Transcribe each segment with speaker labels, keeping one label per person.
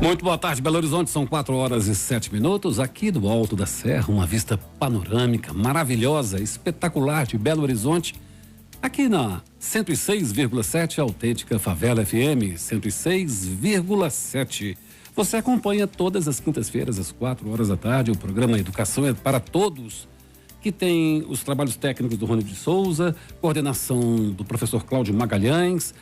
Speaker 1: Muito boa tarde, Belo Horizonte, são 4h07. Aqui do Alto da Serra, uma vista panorâmica, maravilhosa, espetacular de Belo Horizonte. Aqui na 106,7, Autêntica Favela FM, 106,7. Você acompanha todas as quintas-feiras, às 4h da tarde, o programa Educação é para Todos, que tem os trabalhos técnicos do Rony de Souza, coordenação do professor Cláudio Magalhães,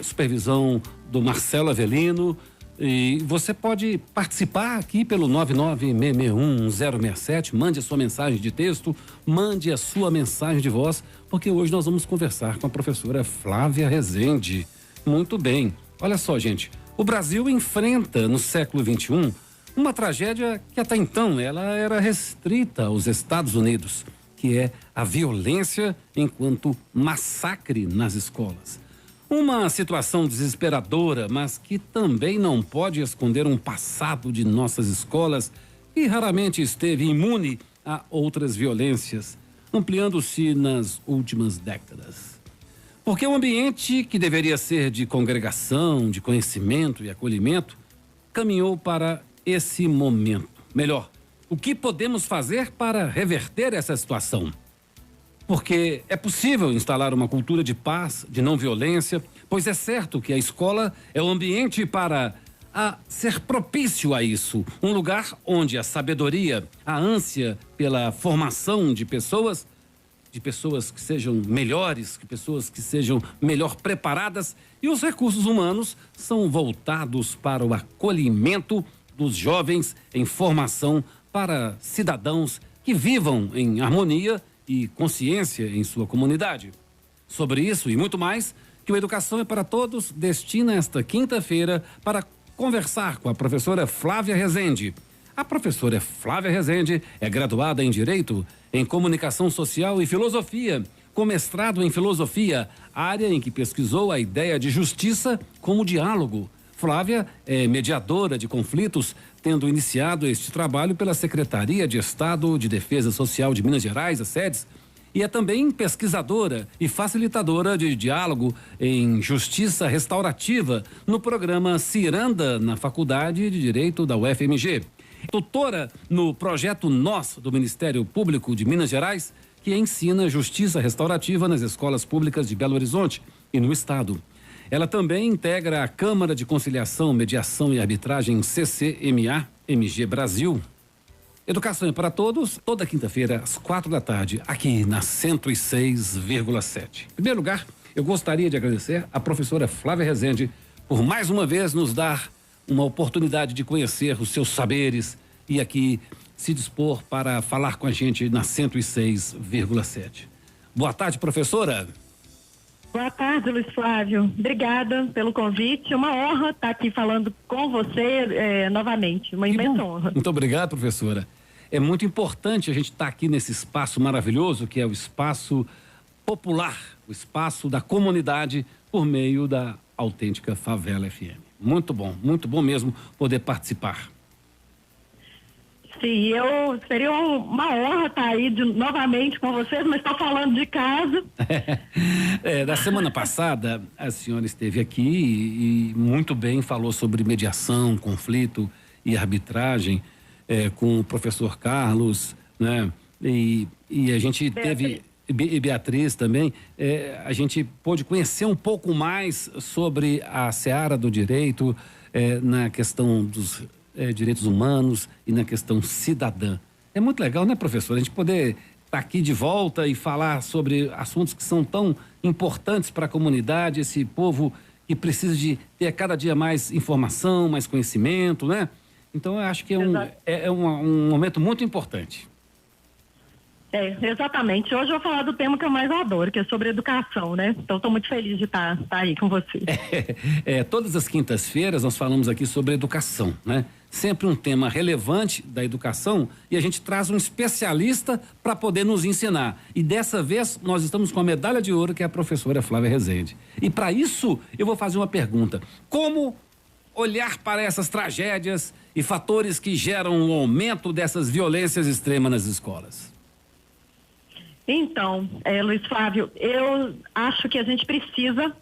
Speaker 1: supervisão do Marcelo Avelino. E você pode participar aqui pelo 996611067, mande a sua mensagem de texto, mande a sua mensagem de voz, porque hoje nós vamos conversar com a professora Flávia Rezende. Muito bem, olha só, gente, o Brasil enfrenta no século XXI uma tragédia que até então ela era restrita aos Estados Unidos, que é a violência enquanto massacre nas escolas. Uma situação desesperadora, mas que também não pode esconder um passado de nossas escolas que raramente esteve imune a outras violências, ampliando-se nas últimas décadas. Porque o ambiente que deveria ser de congregação, de conhecimento e acolhimento, caminhou para esse momento. Melhor, o que podemos fazer para reverter essa situação? Porque é possível instalar uma cultura de paz, de não violência, pois é certo que a escola é o ambiente para ser propício a isso. Um lugar onde a sabedoria, a ânsia pela formação de pessoas que sejam melhores, pessoas que sejam melhor preparadas, e os recursos humanos são voltados para o acolhimento dos jovens em formação para cidadãos que vivam em harmonia e consciência em sua comunidade. Sobre isso e muito mais, que o Educação é para Todos destina esta quinta-feira para conversar com a professora Flávia Rezende. A professora Flávia Rezende é graduada em Direito, em Comunicação Social e Filosofia, com mestrado em Filosofia, área em que pesquisou a ideia de justiça como diálogo. Flávia é mediadora de conflitos, tendo iniciado este trabalho pela Secretaria de Estado de Defesa Social de Minas Gerais, a SEDES, e é também pesquisadora e facilitadora de diálogo em justiça restaurativa no programa Ciranda, na Faculdade de Direito da UFMG. Doutora no projeto Nós, do Ministério Público de Minas Gerais, que ensina justiça restaurativa nas escolas públicas de Belo Horizonte e no estado. Ela também integra a Câmara de Conciliação, Mediação e Arbitragem CCMA, MG Brasil. Educação é para Todos, toda quinta-feira, às 4h da tarde, aqui na 106,7. Em primeiro lugar, eu gostaria de agradecer à professora Flávia Rezende por mais uma vez nos dar uma oportunidade de conhecer os seus saberes e aqui se dispor para falar com a gente na 106,7. Boa tarde, professora.
Speaker 2: Boa tarde, Luiz Flávio. Obrigada pelo convite. Uma honra estar aqui falando com você novamente. Uma imensa honra.
Speaker 1: Muito obrigado, professora. É muito importante a gente estar aqui nesse espaço maravilhoso que é o espaço popular, o espaço da comunidade por meio da Autêntica Favela FM. Muito bom mesmo poder participar.
Speaker 2: Sim, seria uma honra estar aí novamente com vocês, mas estou falando de casa.
Speaker 1: Da semana passada, a senhora esteve aqui e muito bem falou sobre mediação, conflito e arbitragem com o professor Carlos, né? E a gente teve, e Beatriz também, a gente pôde conhecer um pouco mais sobre a seara do direito na questão dos direitos humanos e na questão cidadã. É muito legal, né, professor? A gente poder estar aqui de volta e falar sobre assuntos que são tão importantes para a comunidade, esse povo que precisa de ter cada dia mais informação, mais conhecimento, né? Então, eu acho que é um momento muito importante.
Speaker 2: Exatamente. Hoje eu vou falar do tema que eu mais adoro, que é sobre educação, né? Então, estou muito feliz de estar aí com você.
Speaker 1: Todas as quintas-feiras nós falamos aqui sobre educação, né? Sempre um tema relevante da educação e a gente traz um especialista para poder nos ensinar. E dessa vez nós estamos com a medalha de ouro, que é a professora Flávia Rezende. E para isso eu vou fazer uma pergunta: como olhar para essas tragédias e fatores que geram o aumento dessas violências extremas nas escolas?
Speaker 2: Então, Luiz Flávio, eu acho que a gente precisa,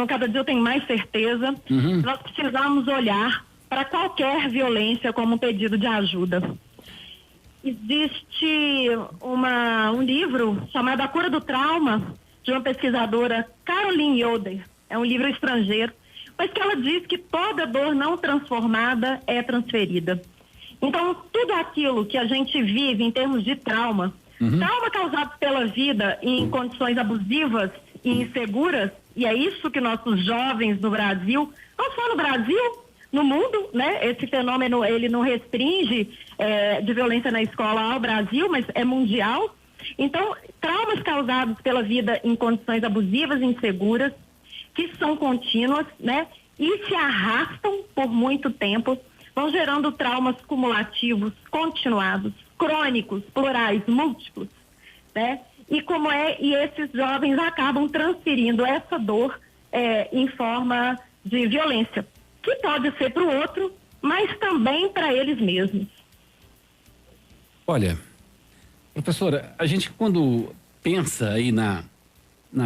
Speaker 2: cada dia eu tenho mais certeza, nós precisamos olhar para qualquer violência como um pedido de ajuda. Existe um livro chamado A Cura do Trauma, de uma pesquisadora, Caroline Yoder. É um livro estrangeiro, mas que ela diz que toda dor não transformada é transferida. Então, tudo aquilo que a gente vive em termos de trauma, trauma causado pela vida em condições abusivas e inseguras, e é isso que nossos jovens no Brasil, não só no Brasil, no mundo, né? Esse fenômeno, ele não restringe de violência na escola ao Brasil, mas é mundial. Então, traumas causados pela vida em condições abusivas e inseguras, que são contínuas, né? E se arrastam por muito tempo, vão gerando traumas cumulativos, continuados, crônicos, plurais, múltiplos, né? E esses jovens acabam transferindo essa dor em forma de violência, que pode ser para o outro, mas também para eles mesmos.
Speaker 1: Olha, professora, a gente quando pensa aí na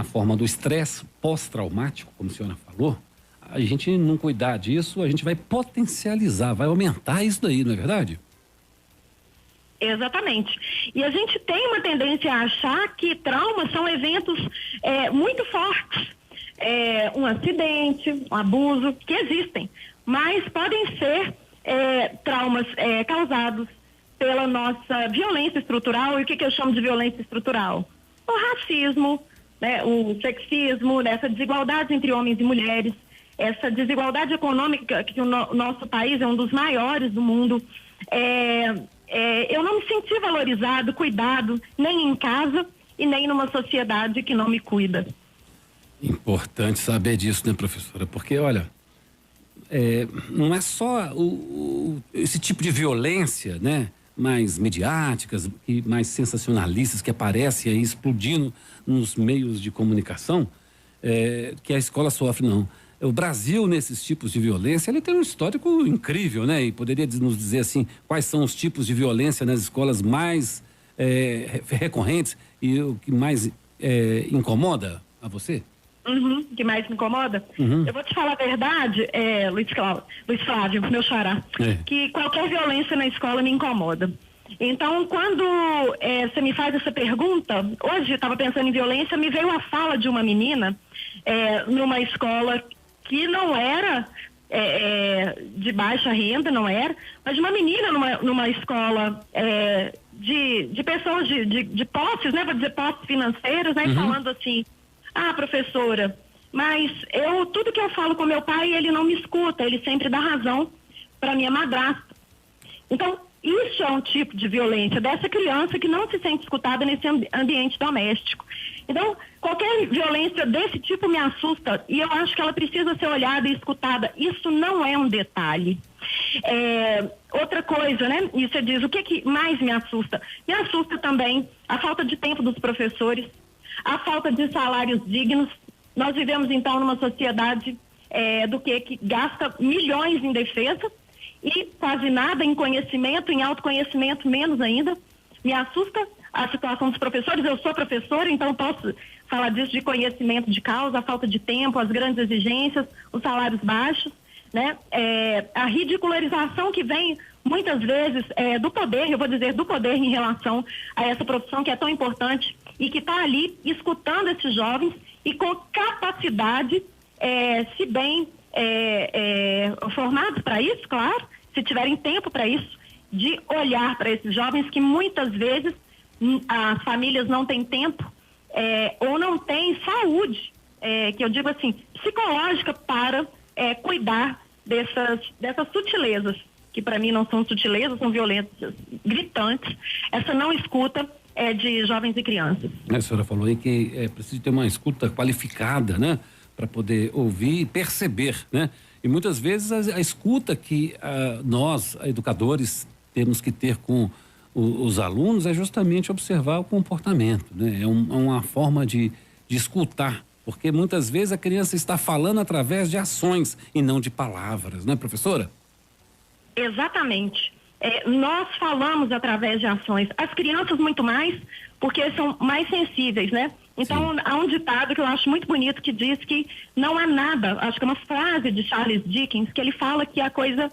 Speaker 1: forma do estresse pós-traumático, como a senhora falou, a gente não cuidar disso, a gente vai potencializar, vai aumentar isso daí, não é verdade?
Speaker 2: Exatamente. E a gente tem uma tendência a achar que traumas são eventos muito fortes. Um acidente, um abuso, que existem. Mas podem ser traumas causados pela nossa violência estrutural. E o que eu chamo de violência estrutural? O racismo, né, o sexismo, essa desigualdade entre homens e mulheres, essa desigualdade econômica, que o nosso país é um dos maiores do mundo. Eu não me senti valorizado, cuidado, nem em casa e nem numa sociedade que não me cuida.
Speaker 1: Importante saber disso, né, professora? Porque, olha, não é só esse tipo de violência, né, mais midiáticas e mais sensacionalistas que aparecem aí explodindo nos meios de comunicação, que a escola sofre, não. O Brasil, nesses tipos de violência, ele tem um histórico incrível, né? E poderia nos dizer, assim, quais são os tipos de violência nas escolas mais recorrentes e o que mais incomoda a você?
Speaker 2: Que mais me incomoda? Eu vou te falar a verdade, Luiz Flávio, meu xará, que qualquer violência na escola me incomoda. Então, quando você me faz essa pergunta, hoje eu estava pensando em violência, me veio a fala de uma menina numa escola que não era de baixa renda, não era, mas de uma menina numa escola de pessoas de posses, né? Vou dizer posses financeiras, né? Falando assim, professora, mas tudo que eu falo com meu pai, ele não me escuta, ele sempre dá razão para minha madrasta. Então, isso é um tipo de violência dessa criança que não se sente escutada nesse ambiente doméstico. Então, qualquer violência desse tipo me assusta e eu acho que ela precisa ser olhada e escutada. Isso não é um detalhe. Outra coisa, né? E você diz, o que mais me assusta? Me assusta também a falta de tempo dos professores, a falta de salários dignos. Nós vivemos, então, numa sociedade que gasta milhões em defesa e quase nada em conhecimento, em autoconhecimento menos ainda. Me assusta a situação dos professores. Eu sou professora, então posso falar disso, de conhecimento de causa, a falta de tempo, as grandes exigências, os salários baixos, né? A ridicularização que vem muitas vezes do poder, eu vou dizer do poder em relação a essa profissão que é tão importante e que está ali escutando esses jovens e com capacidade, se bem formados para isso, claro, se tiverem tempo para isso, de olhar para esses jovens que muitas vezes as famílias não têm tempo ou não têm saúde, que eu digo assim, psicológica para cuidar dessas sutilezas, que para mim não são sutilezas, são violências gritantes, essa não escuta de jovens e crianças.
Speaker 1: A senhora falou aí que é preciso ter uma escuta qualificada, né? Para poder ouvir e perceber, né? E muitas vezes a escuta que nós, educadores, temos que ter com os alunos é justamente observar o comportamento, né? É uma forma de escutar, porque muitas vezes a criança está falando através de ações e não de palavras, né, professora?
Speaker 2: Exatamente. Nós falamos através de ações. As crianças muito mais, porque são mais sensíveis, né? Então, há um ditado que eu acho muito bonito que diz que não há nada, acho que é uma frase de Charles Dickens, que ele fala que a coisa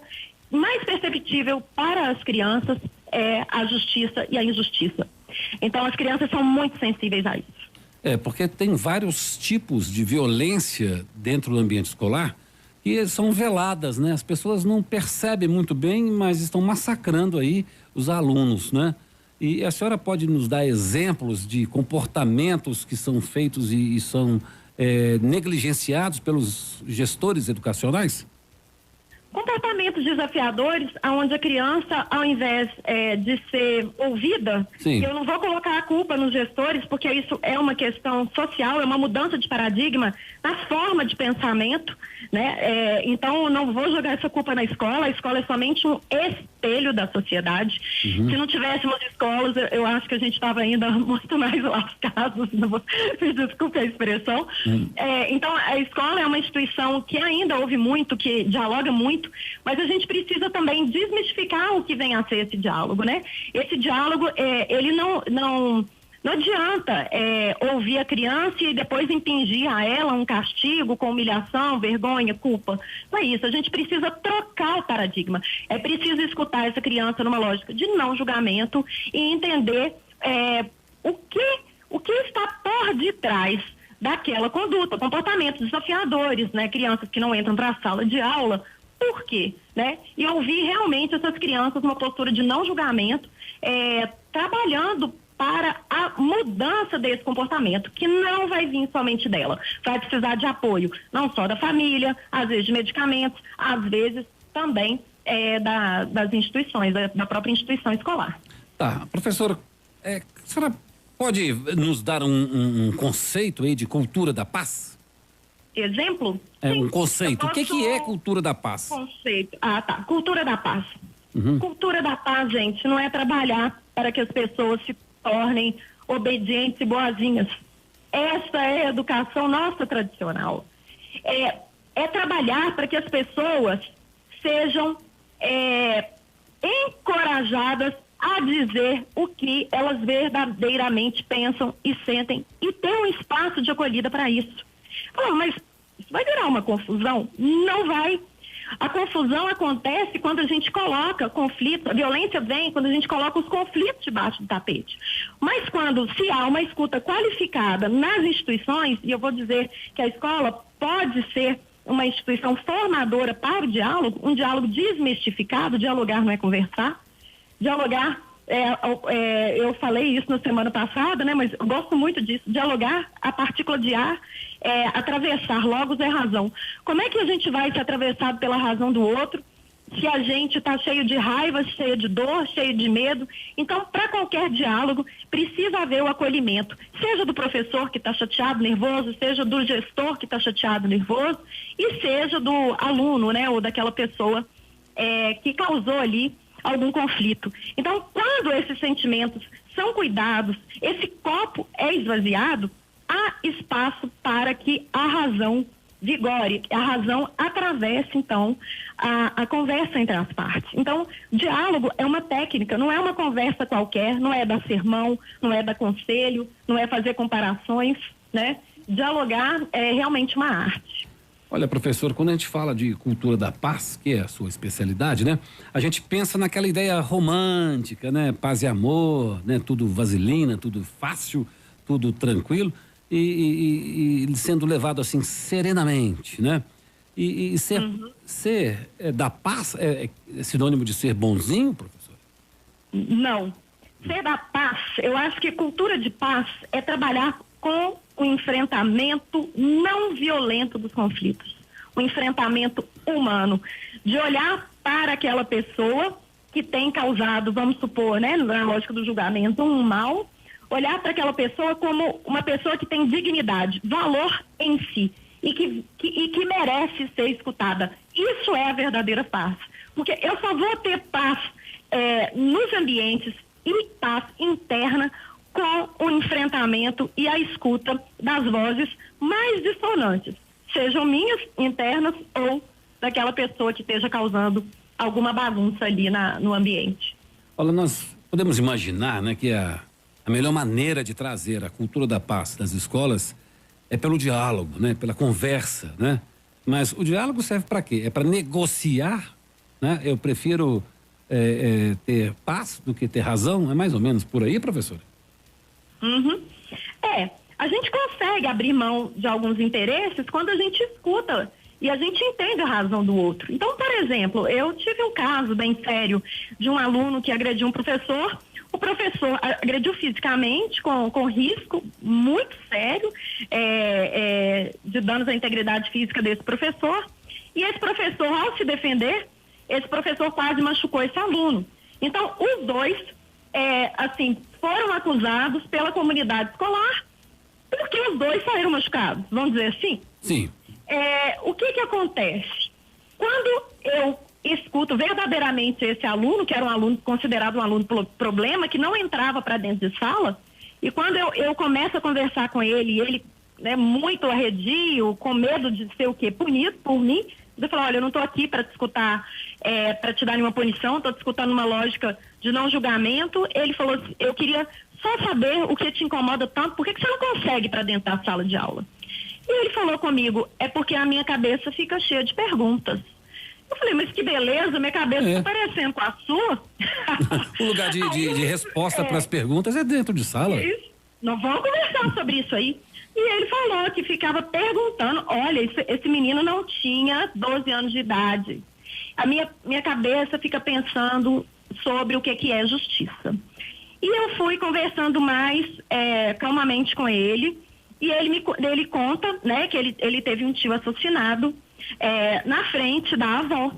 Speaker 2: mais perceptível para as crianças é a justiça e a injustiça. Então, as crianças são muito sensíveis a isso.
Speaker 1: Porque tem vários tipos de violência dentro do ambiente escolar que são veladas, né? As pessoas não percebem muito bem, mas estão massacrando aí os alunos, né? E a senhora pode nos dar exemplos de comportamentos que são feitos e são negligenciados pelos gestores educacionais?
Speaker 2: Comportamentos desafiadores, onde a criança, ao invés de ser ouvida, eu não vou colocar a culpa nos gestores, porque isso é uma questão social, é uma mudança de paradigma na forma de pensamento, né? Então, não vou jogar essa culpa na escola, a escola é somente um espelho da sociedade. Se não tivéssemos escolas, eu acho que a gente estava ainda muito mais lascados, desculpe a expressão. Então, a escola é uma instituição que ainda ouve muito, que dialoga muito, mas a gente precisa também desmistificar o que vem a ser esse diálogo, né? Esse diálogo, ele não adianta ouvir a criança e depois impingir a ela um castigo com humilhação, vergonha, culpa. Não é isso, a gente precisa trocar o paradigma. É preciso escutar essa criança numa lógica de não julgamento e entender o que está por detrás daquela conduta, comportamentos desafiadores, né? Crianças que não entram para a sala de aula. Por quê? Né? E ouvir realmente essas crianças numa postura de não julgamento, trabalhando para a mudança desse comportamento, que não vai vir somente dela. Vai precisar de apoio, não só da família, às vezes de medicamentos, às vezes também das instituições, da própria instituição escolar.
Speaker 1: Tá, professora, a senhora pode nos dar um conceito aí de cultura da paz?
Speaker 2: Exemplo?
Speaker 1: Um conceito. O que é cultura da paz?
Speaker 2: Conceito. Tá. Cultura da paz. Cultura da paz, gente, não é trabalhar para que as pessoas se tornem obedientes e boazinhas. Essa é a educação nossa tradicional. É trabalhar para que as pessoas sejam encorajadas a dizer o que elas verdadeiramente pensam e sentem e ter um espaço de acolhida para isso. Mas isso vai virar uma confusão? Não vai. A confusão acontece quando a gente coloca conflito, a violência vem quando a gente coloca os conflitos debaixo do tapete. Mas quando se há uma escuta qualificada nas instituições, e eu vou dizer que a escola pode ser uma instituição formadora para o diálogo, um diálogo desmistificado, dialogar não é conversar, dialogar, eu falei isso na semana passada, né? Mas eu gosto muito disso, dialogar a partícula de ar, atravessar, logos é razão. Como é que a gente vai ser atravessado pela razão do outro se a gente está cheio de raiva, cheio de dor, cheio de medo? Então, para qualquer diálogo, precisa haver o acolhimento, seja do professor que está chateado, nervoso, seja do gestor que está chateado, nervoso, e seja do aluno, né? Ou daquela pessoa que causou ali algum conflito. Então, quando esses sentimentos são cuidados, esse copo é esvaziado, há espaço para que a razão vigore, a razão atravesse, então, a conversa entre as partes. Então, diálogo é uma técnica, não é uma conversa qualquer, não é dar sermão, não é dar conselho, não é fazer comparações, né? Dialogar é realmente uma arte.
Speaker 1: Olha, professor, quando a gente fala de cultura da paz, que é a sua especialidade, né? A gente pensa naquela ideia romântica, né? Paz e amor, né? Tudo vaselina, tudo fácil, tudo tranquilo e sendo levado assim serenamente, né? E ser da paz é sinônimo de ser bonzinho, professor?
Speaker 2: Não. Ser da paz, eu acho que cultura de paz é trabalhar com o enfrentamento não violento dos conflitos, o enfrentamento humano, de olhar para aquela pessoa que tem causado, vamos supor, né, na lógica do julgamento, um mal, olhar para aquela pessoa como uma pessoa que tem dignidade, valor em si e que merece ser escutada. Isso é a verdadeira paz, porque eu só vou ter paz nos ambientes e paz interna com o enfrentamento e a escuta das vozes mais dissonantes, sejam minhas internas ou daquela pessoa que esteja causando alguma bagunça ali no ambiente.
Speaker 1: Olha, nós podemos imaginar, né, que a melhor maneira de trazer a cultura da paz das escolas é pelo diálogo, né? Pela conversa, né? Mas o diálogo serve para quê? É para negociar, né? Eu prefiro ter paz do que ter razão? É mais ou menos por aí, professora?
Speaker 2: Uhum. A gente consegue abrir mão de alguns interesses quando a gente escuta e a gente entende a razão do outro. Então, por exemplo, eu tive um caso bem sério de um aluno que agrediu um professor. O professor agrediu fisicamente com risco muito sério de danos à integridade física desse professor. E esse professor, ao se defender, esse professor quase machucou esse aluno. Então, os dois, foram acusados pela comunidade escolar porque os dois saíram machucados, vamos dizer assim?
Speaker 1: Sim.
Speaker 2: O que acontece? Quando eu escuto verdadeiramente esse aluno, que era um aluno considerado um aluno problema, que não entrava para dentro de sala, e quando eu começo a conversar com ele, muito arredio, com medo de ser o quê? Punido por mim, eu falo, olha, eu não estou aqui para te escutar, para te dar nenhuma punição, estou te escutando uma lógica de não julgamento. Ele falou assim, eu queria só saber o que te incomoda tanto, por que você não consegue ir para dentro da sala de aula? E ele falou comigo, é porque a minha cabeça fica cheia de perguntas. Eu falei, mas que beleza, minha cabeça está parecendo com a sua.
Speaker 1: O lugar de resposta para as perguntas é dentro de sala.
Speaker 2: Isso. Nós vamos conversar sobre isso aí. E ele falou que ficava perguntando, olha, esse menino não tinha 12 anos de idade. A minha cabeça fica pensando sobre o que é justiça. E eu fui conversando mais calmamente com ele, e ele conta, né, que ele teve um tio assassinado na frente da avó.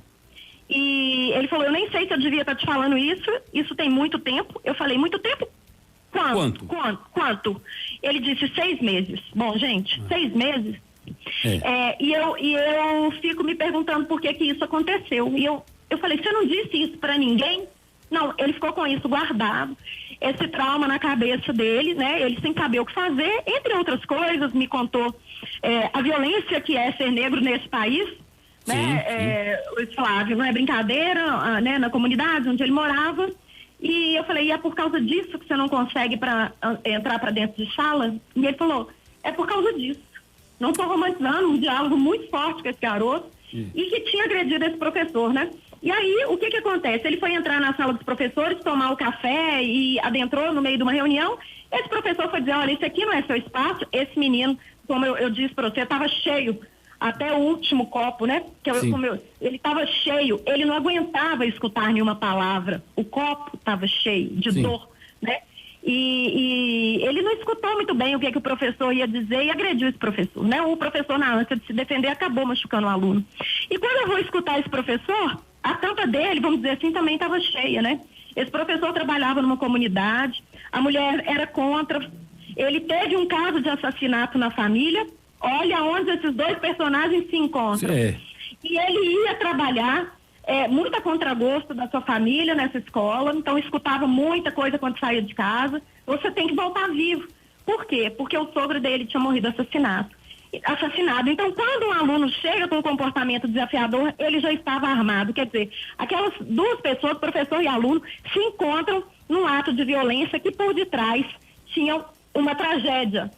Speaker 2: E ele falou, eu nem sei se eu devia estar te falando isso tem muito tempo. Eu falei, muito tempo? Quanto? Ele disse 6 meses. Bom, gente, 6 meses. E eu fico me perguntando por que isso aconteceu. E eu falei, você não disse isso para ninguém? Não, ele ficou com isso guardado. Esse trauma na cabeça dele, né? Ele sem saber o que fazer, entre outras coisas, me contou a violência que é ser negro nesse país, sim, né? Luiz Flávio, não é brincadeira, né? Na comunidade onde ele morava. E eu falei, e é por causa disso que você não consegue entrar para dentro de sala? E ele falou, é por causa disso. Não estou romantizando, um diálogo muito forte com esse garoto e que tinha agredido esse professor, né? E aí, o que acontece? Ele foi entrar na sala dos professores, tomar o café e adentrou no meio de uma reunião. Esse professor foi dizer, olha, esse aqui não é seu espaço. Esse menino, como eu disse para você, estava cheio até o último copo, né? Ele estava cheio, ele não aguentava escutar nenhuma palavra. O copo estava cheio de dor, né? E ele não escutou muito bem o que o professor ia dizer e agrediu esse professor, né? O professor, na ânsia de se defender, acabou machucando o aluno. E quando eu vou escutar esse professor, a tampa dele, vamos dizer assim, também estava cheia, né? Esse professor trabalhava numa comunidade, a mulher era contra, ele teve um caso de assassinato na família. Olha onde esses dois personagens se encontram. E ele ia trabalhar muito a contragosto da sua família nessa escola, então escutava muita coisa quando saía de casa. Você tem que voltar vivo. Por quê? Porque o sogro dele tinha morrido assassinado. Então, quando um aluno chega com um comportamento desafiador, ele já estava armado. Quer dizer, aquelas duas pessoas, professor e aluno, se encontram num ato de violência que por detrás tinham uma tragédia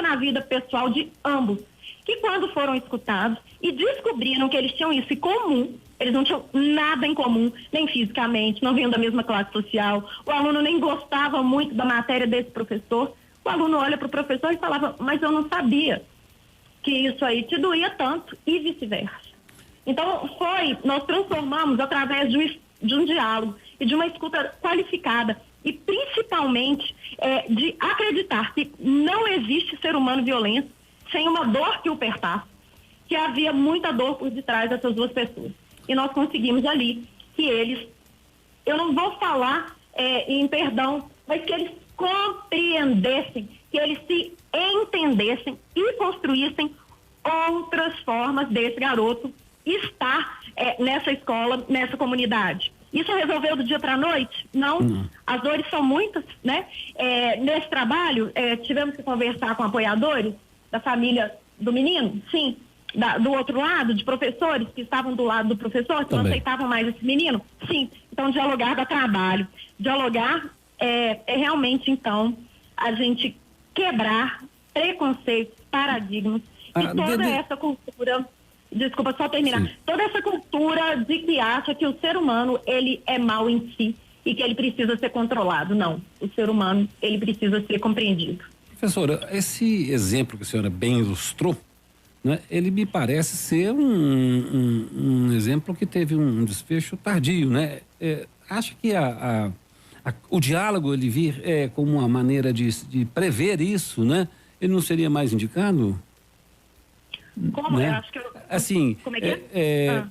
Speaker 2: na vida pessoal de ambos, que quando foram escutados e descobriram que eles tinham isso em comum, eles não tinham nada em comum, nem fisicamente, não vinham da mesma classe social, o aluno nem gostava muito da matéria desse professor, o aluno olha para o professor e falava, mas eu não sabia que isso aí te doía tanto, e vice-versa. Então, nós transformamos através de um diálogo e de uma escuta qualificada, e principalmente de acreditar que não existe ser humano violento sem uma dor que o perpassa, que havia muita dor por detrás dessas duas pessoas. E nós conseguimos ali que eles, eu não vou falar em perdão, mas que eles compreendessem, que eles se entendessem e construíssem outras formas desse garoto estar nessa escola, nessa comunidade. Isso resolveu do dia para a noite? Não. As dores são muitas, né? Nesse trabalho, tivemos que conversar com apoiadores da família do menino, sim. Do outro lado, de professores que estavam do lado do professor, que não aceitavam mais esse menino, sim. Então, dialogar dá trabalho. Dialogar é realmente, então, a gente quebrar preconceitos, paradigmas e toda essa cultura, desculpa, só terminar, sim, toda essa cultura de que acha que o ser humano, ele é mau em si e que ele precisa ser controlado. Não, o ser humano, ele precisa ser compreendido.
Speaker 1: Professora, esse exemplo que a senhora bem ilustrou, né, ele me parece ser um exemplo que teve um desfecho tardio, né? Acha que o diálogo, ele vir como uma maneira de prever isso, né? Ele não seria mais indicado?
Speaker 2: Como?
Speaker 1: Né?
Speaker 2: Eu acho que
Speaker 1: assim,
Speaker 2: como é que é?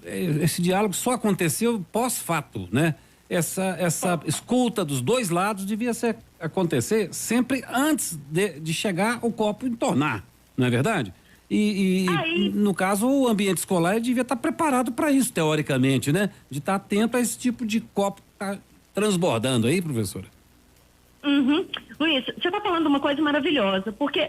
Speaker 1: Esse diálogo só aconteceu pós-fato, né? Essa escuta dos dois lados devia acontecer sempre antes de chegar o copo entornar, não é verdade? No caso, o ambiente escolar devia estar preparado para isso, teoricamente, né? De estar atento a esse tipo de copo que está transbordando aí, professora.
Speaker 2: Uhum. Luiz, você está falando uma coisa maravilhosa, porque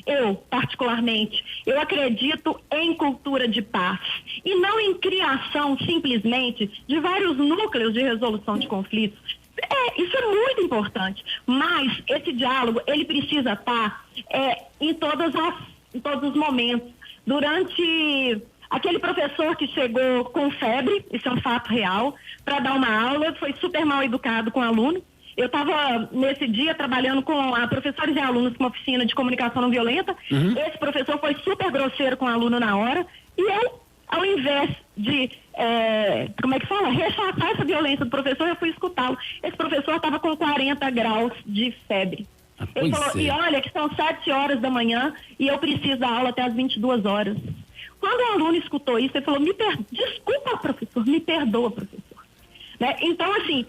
Speaker 2: eu particularmente, eu acredito em cultura de paz e não em criação simplesmente de vários núcleos de resolução de conflitos. Isso é muito importante, mas esse diálogo, ele precisa estar em todos os momentos. Durante aquele professor que chegou com febre, isso é um fato real, para dar uma aula, foi super mal educado com o aluno. Eu estava, nesse dia, trabalhando com professores e alunos com uma oficina de comunicação não violenta. Uhum. Esse professor foi super grosseiro com o aluno na hora. E eu, ao invés de, rechaçar essa violência do professor, eu fui escutá-lo. Esse professor estava com 40 graus de febre. Ele falou, e olha, que são 7 horas da manhã e eu preciso da aula até as 22 horas. Quando o aluno escutou isso, ele falou, desculpa, professor, me perdoa, professor. Né? Então, assim,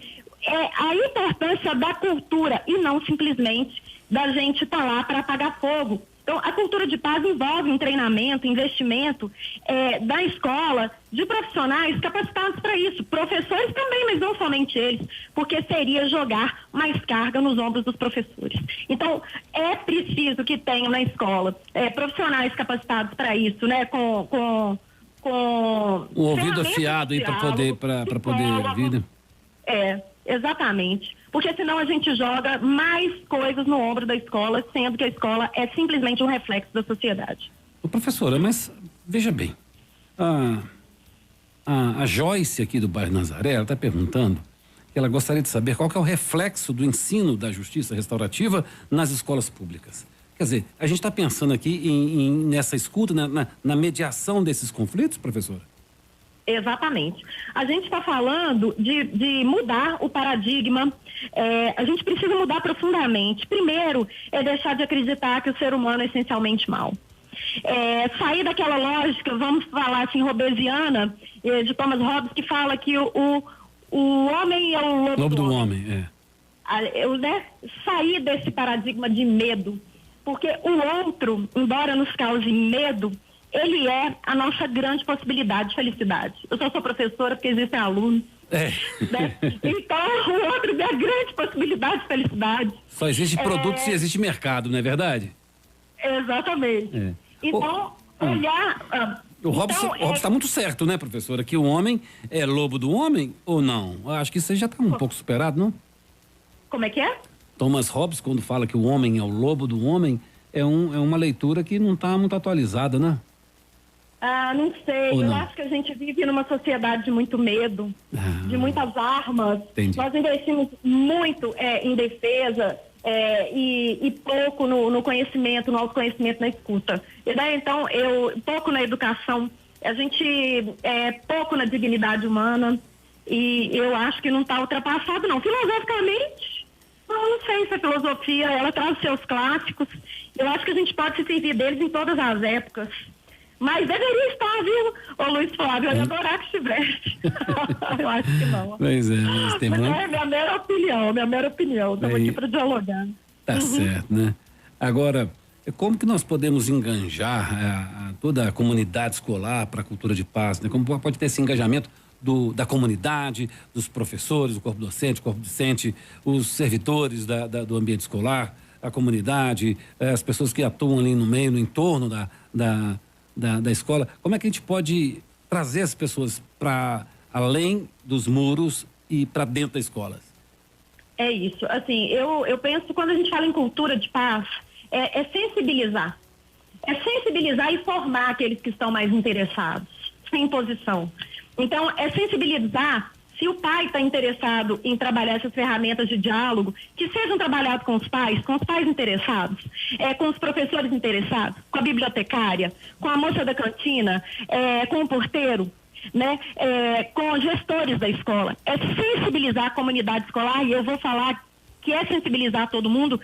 Speaker 2: a importância da cultura e não simplesmente da gente estar lá para apagar fogo. Então, a cultura de paz envolve um treinamento, investimento da escola, de profissionais capacitados para isso. Professores também, mas não somente eles, porque seria jogar mais carga nos ombros dos professores. Então, é preciso que tenham na escola profissionais capacitados para isso, né? Com
Speaker 1: o ouvido afiado aí para poder ouvir.
Speaker 2: Exatamente. Porque senão a gente joga mais coisas no ombro da escola, sendo que a escola é simplesmente um reflexo da sociedade.
Speaker 1: Professora, mas veja bem, a Joyce aqui do bairro Nazaré, ela está perguntando que ela gostaria de saber qual que é o reflexo do ensino da justiça restaurativa nas escolas públicas. Quer dizer, a gente está pensando aqui nessa escuta, na mediação desses conflitos, professora?
Speaker 2: Exatamente. A gente está falando de mudar o paradigma, a gente precisa mudar profundamente. Primeiro, deixar de acreditar que o ser humano é essencialmente mau. Sair daquela lógica, vamos falar assim, robesiana, de Thomas Hobbes, que fala que o homem é o lobo do homem. Sair desse paradigma de medo, porque o outro, embora nos cause medo, ele é a nossa grande possibilidade de felicidade. Eu só sou professora porque existem alunos. Né? Então, o outro é a grande possibilidade de felicidade.
Speaker 1: Só existe produto se existe mercado, não é verdade?
Speaker 2: Exatamente. Então, olhar...
Speaker 1: O Hobbes está muito certo, né, professora? Que o homem é lobo do homem ou não? Eu acho que isso aí já está um pouco superado, não?
Speaker 2: Como é que é?
Speaker 1: Thomas Hobbes, quando fala que o homem é o lobo do homem, é uma leitura que não está muito atualizada, né?
Speaker 2: Não sei. Eu acho que a gente vive numa sociedade de muito medo, de muitas armas.
Speaker 1: Entendi.
Speaker 2: Nós investimos muito em defesa e pouco no conhecimento, no autoconhecimento, na escuta. Então, pouco na educação, a gente pouco na dignidade humana, e eu acho que não está ultrapassado, não. Filosoficamente, não sei se a filosofia, ela traz seus clássicos. Eu acho que a gente pode se servir deles em todas as épocas. Mas deveria estar, viu, ô Luiz Flávio? Eu ia adorar que estivesse. Eu acho que não.
Speaker 1: Pois mas tem muito.
Speaker 2: É minha mera opinião. Estamos aqui para dialogar.
Speaker 1: Tá certo, né? Agora, como que nós podemos enganjar toda a comunidade escolar para a cultura de paz, né? Como pode ter esse engajamento da comunidade, dos professores, do corpo docente, os servidores do ambiente escolar, a comunidade, as pessoas que atuam ali no meio, no entorno da escola. Como é que a gente pode trazer as pessoas para além dos muros e para dentro da escola?
Speaker 2: É isso. Assim, eu penso, quando a gente fala em cultura de paz, é sensibilizar. É sensibilizar e formar aqueles que estão mais interessados, sem imposição. Então, é sensibilizar. Se o pai está interessado em trabalhar essas ferramentas de diálogo, que sejam trabalhadas com os pais interessados, com os professores interessados, com a bibliotecária, com a moça da cantina, com o porteiro, né? Com gestores da escola. É sensibilizar a comunidade escolar, e eu vou falar que é sensibilizar todo mundo,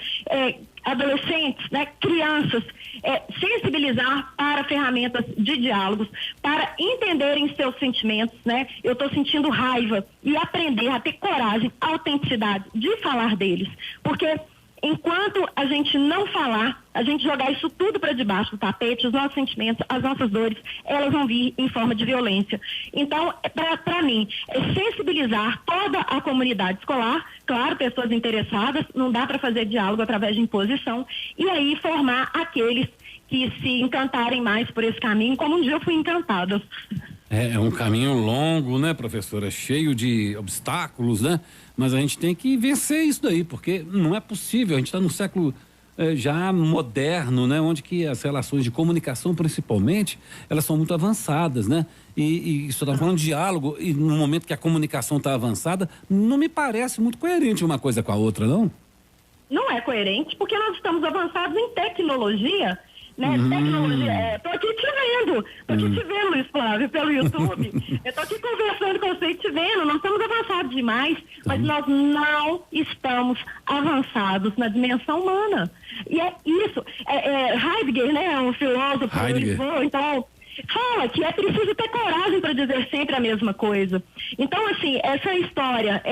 Speaker 2: adolescentes, né, crianças, sensibilizar para ferramentas de diálogos, para entenderem seus sentimentos, né? Eu estou sentindo raiva, e aprender a ter coragem, autenticidade de falar deles, porque enquanto a gente não falar, a gente jogar isso tudo para debaixo do tapete, os nossos sentimentos, as nossas dores, elas vão vir em forma de violência. Então, para mim, é sensibilizar toda a comunidade escolar, claro, pessoas interessadas, não dá para fazer diálogo através de imposição, e aí formar aqueles que se encantarem mais por esse caminho, como um dia eu fui encantada.
Speaker 1: É um caminho longo, né, professora? Cheio de obstáculos, né? Mas a gente tem que vencer isso daí, porque não é possível. A gente está no século já moderno, né? Onde que as relações de comunicação, principalmente, elas são muito avançadas, né? E isso está falando de diálogo, e no momento que a comunicação está avançada, não me parece muito coerente uma coisa com a outra, não?
Speaker 2: Não é coerente, porque nós estamos avançados em tecnologia, né? Tecnologia, tô aqui te vendo, Luiz Flávio, pelo YouTube. Eu tô aqui conversando com você e te vendo, nós estamos avançados demais, mas nós não estamos avançados na dimensão humana. E é isso, Heidegger, né, um filósofo, então, fala que é preciso ter coragem para dizer sempre a mesma coisa. Então, assim, essa história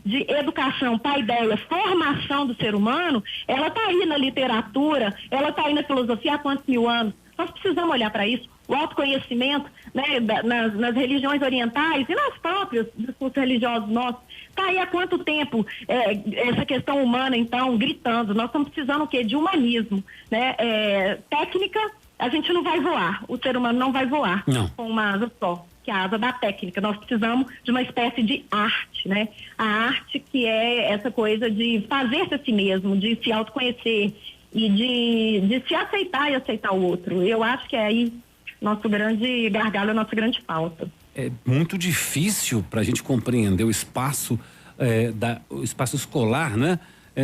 Speaker 2: de educação, paideia, formação do ser humano, ela está aí na literatura, ela está aí na filosofia há quantos mil anos? Nós precisamos olhar para isso. O autoconhecimento, né, nas religiões orientais e nas próprias discursos religiosos nossos, está aí há quanto tempo essa questão humana, então, gritando. Nós estamos precisando o quê? De humanismo, né? Técnica. A gente não vai voar, o ser humano não vai voar com uma asa só, que é a asa da técnica. Nós precisamos de uma espécie de arte, né? A arte que é essa coisa de fazer-se a si mesmo, de se autoconhecer e de se aceitar e aceitar o outro. Eu acho que é aí nosso grande gargalo, a nossa grande falta.
Speaker 1: É muito difícil para a gente compreender o espaço, o espaço escolar, né?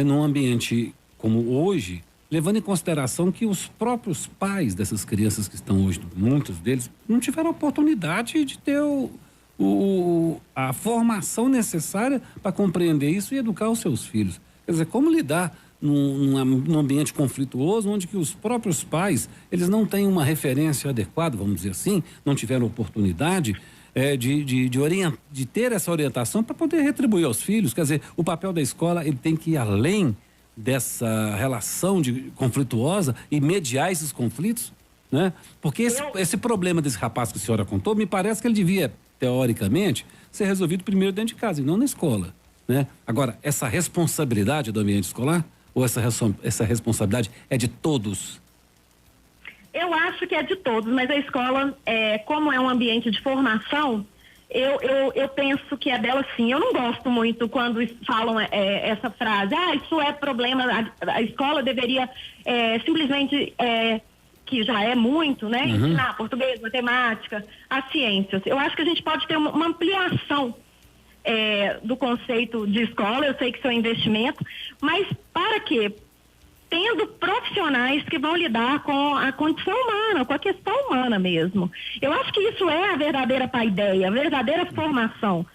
Speaker 1: Num ambiente como hoje, levando em consideração que os próprios pais dessas crianças que estão hoje, muitos deles, não tiveram oportunidade de ter a formação necessária para compreender isso e educar os seus filhos. Quer dizer, como lidar num ambiente conflituoso, onde que os próprios pais, eles não têm uma referência adequada, vamos dizer assim, não tiveram oportunidade de ter essa orientação para poder retribuir aos filhos. Quer dizer, o papel da escola, ele tem que ir além dessa relação conflituosa e mediar esses conflitos, né? Porque esse problema desse rapaz que a senhora contou, me parece que ele devia, teoricamente, ser resolvido primeiro dentro de casa e não na escola, né? Agora, essa responsabilidade do ambiente escolar, ou essa responsabilidade é de todos?
Speaker 2: Eu acho que é de todos, mas a escola, como é um ambiente de formação, eu penso que é dela sim. Eu não gosto muito quando falam essa frase, isso é problema, a escola deveria simplesmente, que já é muito, né, ensinar português, matemática, as ciências. Eu acho que a gente pode ter uma ampliação do conceito de escola. Eu sei que isso é um investimento, mas para quê? Tendo profissionais que vão lidar com a condição humana, com a questão humana mesmo. Eu acho que isso é a verdadeira paideia, a verdadeira formação.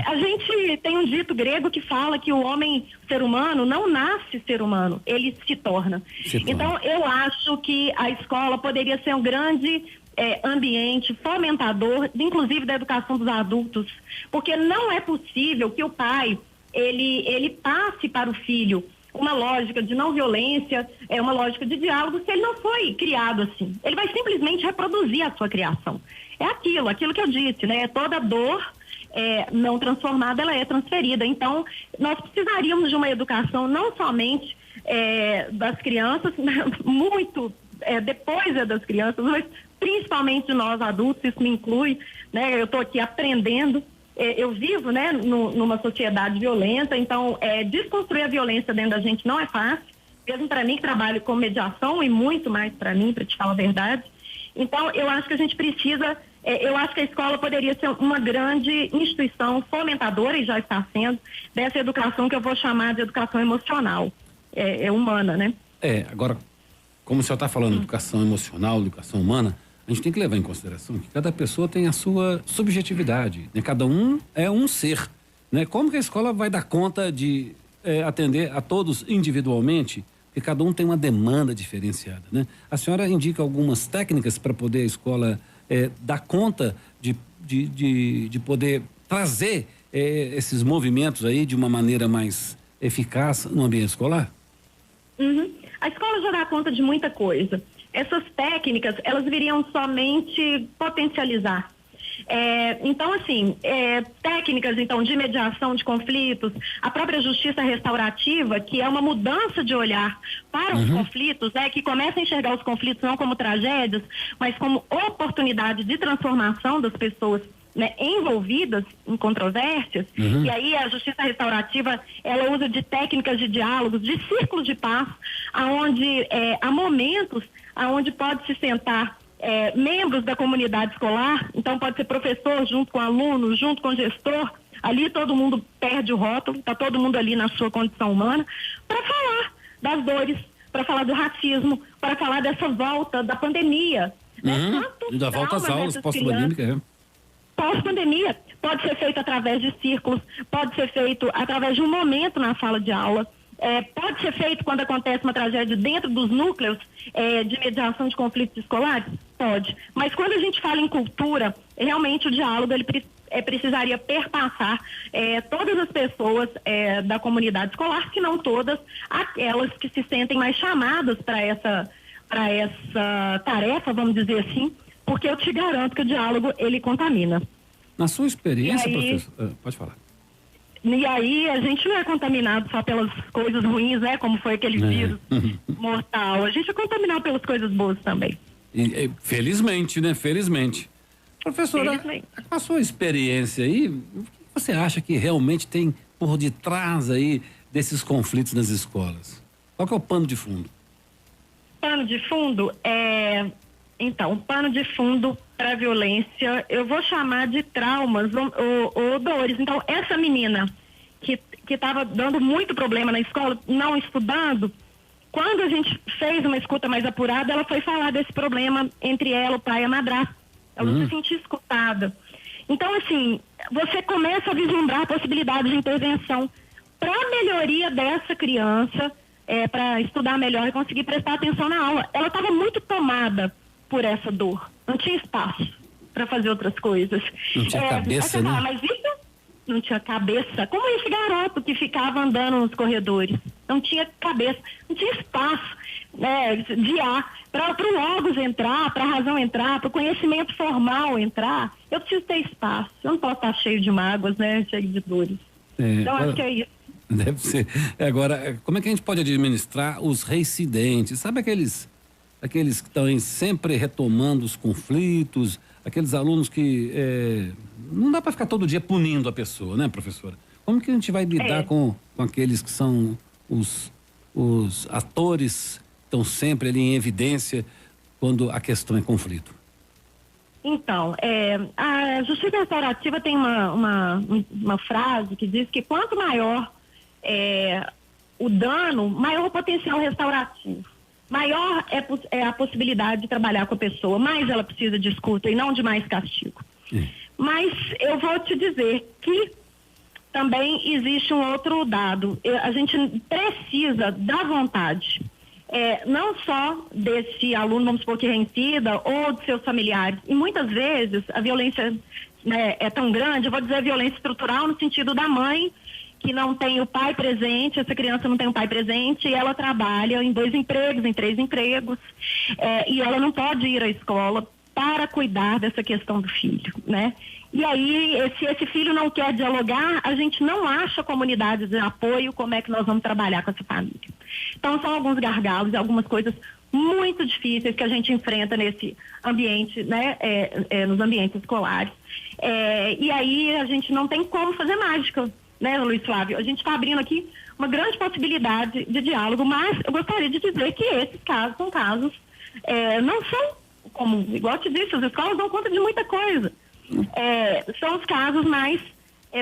Speaker 2: A gente tem um dito grego que fala que o homem, ser humano, não nasce ser humano, ele se torna. Então, eu acho que a escola poderia ser um grande ambiente fomentador, inclusive da educação dos adultos, porque não é possível que o pai, ele passe para o filho uma lógica de não violência, uma lógica de diálogo, se ele não foi criado assim. Ele vai simplesmente reproduzir a sua criação. É aquilo que eu disse, né? Toda dor não transformada, ela é transferida. Então, nós precisaríamos de uma educação não somente das crianças, muito depois das crianças, mas principalmente de nós adultos, isso me inclui, né? Eu estou aqui aprendendo. eu vivo, né, numa sociedade violenta, então desconstruir a violência dentro da gente não é fácil, mesmo para mim que trabalho com mediação e muito mais para mim, para te falar a verdade. Então, eu acho que a gente precisa, eu acho que a escola poderia ser uma grande instituição fomentadora, e já está sendo, dessa educação que eu vou chamar de educação emocional, humana, né?
Speaker 1: Agora, como o senhor está falando de educação emocional, educação humana, a gente tem que levar em consideração que cada pessoa tem a sua subjetividade, né? Cada um é um ser, né? Como que a escola vai dar conta de atender a todos individualmente? Porque cada um tem uma demanda diferenciada, né? A senhora indica algumas técnicas para poder a escola dar conta de poder trazer esses movimentos aí de uma maneira mais eficaz no ambiente escolar?
Speaker 2: Uhum. A escola já dá conta de muita coisa. Essas técnicas, elas viriam somente potencializar. Então, assim, técnicas então, de mediação de conflitos, a própria justiça restaurativa, que é uma mudança de olhar para os conflitos, que começa a enxergar os conflitos não como tragédias, mas como oportunidade de transformação das pessoas, né, envolvidas em controvérsias. E aí a justiça restaurativa, ela usa de técnicas de diálogos, de círculos de paz, aonde há momentos aonde pode se sentar membros da comunidade escolar, então pode ser professor junto com aluno, junto com gestor, ali todo mundo perde o rótulo, está todo mundo ali na sua condição humana, para falar das dores, para falar do racismo, para falar dessa volta da pandemia.
Speaker 1: E da volta às aulas pós-pandêmica,
Speaker 2: Pós-pandemia, pode ser feito através de círculos, pode ser feito através de um momento na sala de aula, pode ser feito quando acontece uma tragédia dentro dos núcleos de mediação de conflitos escolares? Pode. Mas quando a gente fala em cultura, realmente o diálogo ele precisaria perpassar todas as pessoas da comunidade escolar, se não todas, aquelas que se sentem mais chamadas para essa tarefa, vamos dizer assim, porque eu te garanto que o diálogo ele contamina.
Speaker 1: Na sua experiência, professor, pode falar.
Speaker 2: E aí a gente não é contaminado só pelas coisas ruins, né? Como foi aquele vírus mortal. A gente é contaminado pelas coisas boas também.
Speaker 1: Felizmente, né? Felizmente. Professora, com a sua experiência aí, o que você acha que realmente tem por detrás aí desses conflitos nas escolas? Qual que é o pano de fundo?
Speaker 2: Pano de fundo Então, o pano de fundo para a violência, eu vou chamar de traumas ou dores. Então, essa menina que estava dando muito problema na escola, não estudando, quando a gente fez uma escuta mais apurada, ela foi falar desse problema entre ela, o pai e a madrasta. Ela não se sentia escutada. Então, assim, você começa a vislumbrar possibilidades de intervenção para a melhoria dessa criança, para estudar melhor e conseguir prestar atenção na aula. Ela estava muito tomada por essa dor. Não tinha espaço para fazer outras coisas.
Speaker 1: Não tinha cabeça, né?
Speaker 2: Mas isso não tinha cabeça. Como esse garoto que ficava andando nos corredores. Não tinha cabeça, não tinha espaço de ar para o logos entrar, para a razão entrar, para o conhecimento formal entrar. Eu preciso ter espaço. Eu não posso estar cheio de mágoas, né? Cheio de dores. Então, acho que é isso.
Speaker 1: Deve ser. Agora, como é que a gente pode administrar os reincidentes? Sabe aqueles que estão sempre retomando os conflitos, aqueles alunos que não dá para ficar todo dia punindo a pessoa, né, professora? Como que a gente vai lidar com aqueles que são os atores que estão sempre ali em evidência quando a questão é conflito?
Speaker 2: Então, a justiça restaurativa tem uma frase que diz que quanto maior o dano, maior o potencial restaurativo. Maior é a possibilidade de trabalhar com a pessoa, mais ela precisa de escuta e não de mais castigo. Mas eu vou te dizer que também existe um outro dado. A gente precisa da vontade, não só desse aluno, vamos supor que reincida, ou de seus familiares. E muitas vezes a violência é tão grande, eu vou dizer violência estrutural no sentido da mãe, que não tem o pai presente, essa criança não tem o pai presente, e ela trabalha em 2 empregos, em 3 empregos, e ela não pode ir à escola para cuidar dessa questão do filho, né? E aí, se esse filho não quer dialogar, a gente não acha comunidade de apoio, como é que nós vamos trabalhar com essa família. Então, são alguns gargalos e algumas coisas muito difíceis que a gente enfrenta nesse ambiente, né, nos ambientes escolares. E aí a gente não tem como fazer mágica, né, Luiz Flávio? A gente está abrindo aqui uma grande possibilidade de diálogo, mas eu gostaria de dizer que esses casos são casos, não são, como igual eu te disse, as escolas dão conta de muita coisa. São os casos mais,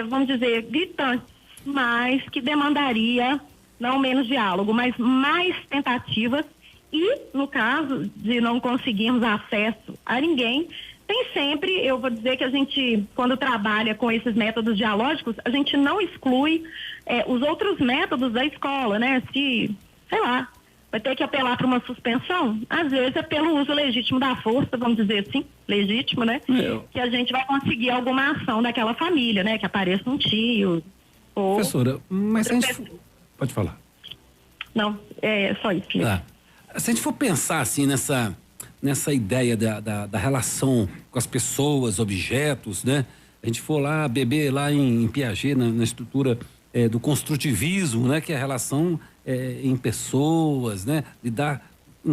Speaker 2: vamos dizer, gritantes, mas que demandaria não menos diálogo, mas mais tentativas. E no caso de não conseguirmos acesso a ninguém, tem sempre, eu vou dizer que a gente, quando trabalha com esses métodos dialógicos, a gente não exclui os outros métodos da escola, né? Se, sei lá, vai ter que apelar para uma suspensão, às vezes é pelo uso legítimo da força, vamos dizer assim, legítimo, né? Que a gente vai conseguir alguma ação daquela família, né? Que apareça um tio ou...
Speaker 1: Professora, mas a gente... Pode falar.
Speaker 2: Não, é só isso mesmo.
Speaker 1: Tá. Se a gente for pensar assim nessa ideia da relação com as pessoas, objetos, né? A gente for lá beber lá em Piaget, na estrutura do construtivismo, né? Que é a relação em pessoas, né? Lidar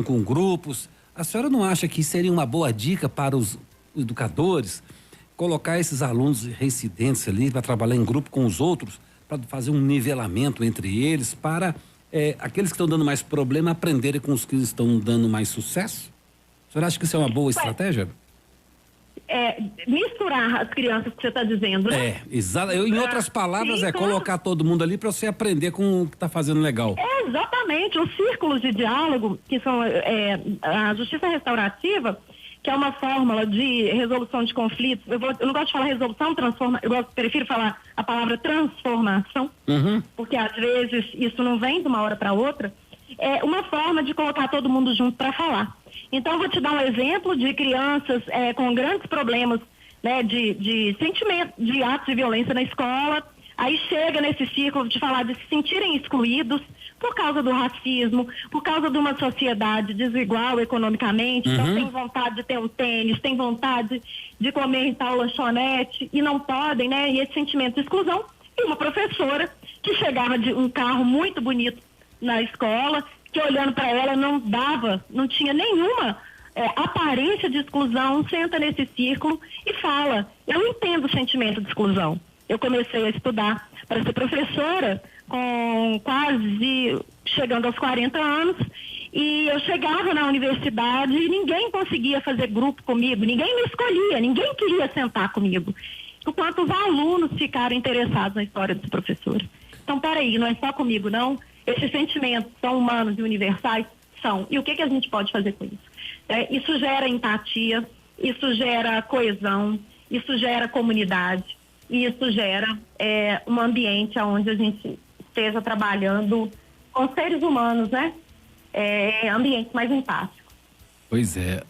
Speaker 1: com grupos. A senhora não acha que seria uma boa dica para os educadores colocar esses alunos reincidentes ali para trabalhar em grupo com os outros, para fazer um nivelamento entre eles, para aqueles que estão dando mais problema aprenderem com os que estão dando mais sucesso? A senhora acha que isso é uma boa estratégia?
Speaker 2: Misturar as crianças que você está dizendo, né?
Speaker 1: Exato. Em outras palavras, sim, colocar todo mundo ali para você aprender com o que está fazendo legal.
Speaker 2: Exatamente. Os círculos de diálogo, que são a justiça restaurativa, que é uma fórmula de resolução de conflitos. Eu não gosto de falar resolução, prefiro falar a palavra transformação, porque às vezes isso não vem de uma hora para outra. É uma forma de colocar todo mundo junto para falar. Então, eu vou te dar um exemplo de crianças com grandes problemas, né, de sentimento, de atos de violência na escola. Aí chega nesse círculo de falar de se sentirem excluídos por causa do racismo, por causa de uma sociedade desigual economicamente. Então tem vontade de ter um tênis, tem vontade de comer em tal lanchonete e não podem, né? E esse sentimento de exclusão. E uma professora que chegava de um carro muito bonito na escola, que olhando para ela não tinha nenhuma aparência de exclusão, senta nesse círculo e fala: eu entendo o sentimento de exclusão. Eu comecei a estudar para ser professora com quase chegando aos 40 anos e eu chegava na universidade e ninguém conseguia fazer grupo comigo, ninguém me escolhia, ninguém queria sentar comigo. Enquanto os alunos ficaram interessados na história dos professores. Então, peraí, não é só comigo, não. Esses sentimentos são humanos e universais? São. E o que a gente pode fazer com isso? Isso gera empatia, isso gera coesão, isso gera comunidade. E isso gera um ambiente onde a gente esteja trabalhando com seres humanos, né? Ambiente mais empático.
Speaker 1: Pois é,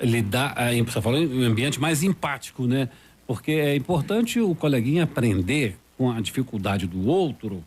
Speaker 1: você falou em um ambiente mais empático, né? Porque é importante o coleguinha aprender com a dificuldade do outro,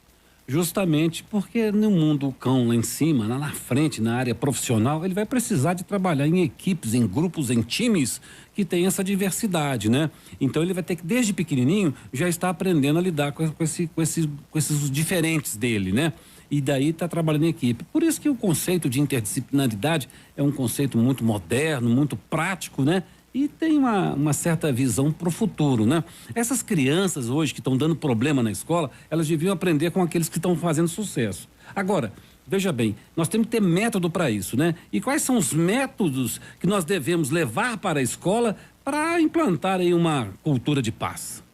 Speaker 1: justamente porque no mundo cão lá em cima, lá na frente, na área profissional, ele vai precisar de trabalhar em equipes, em grupos, em times que tem essa diversidade, né? Então ele vai ter que, desde pequenininho, já estar aprendendo a lidar com esses diferentes dele, né? E daí está trabalhando em equipe. Por isso que o conceito de interdisciplinaridade é um conceito muito moderno, muito prático, né? E tem uma certa visão para o futuro, né? Essas crianças hoje que estão dando problema na escola, elas deviam aprender com aqueles que estão fazendo sucesso. Agora, veja bem, nós temos que ter método para isso, né? E quais são os métodos que nós devemos levar para a escola para implantar aí uma cultura de paz?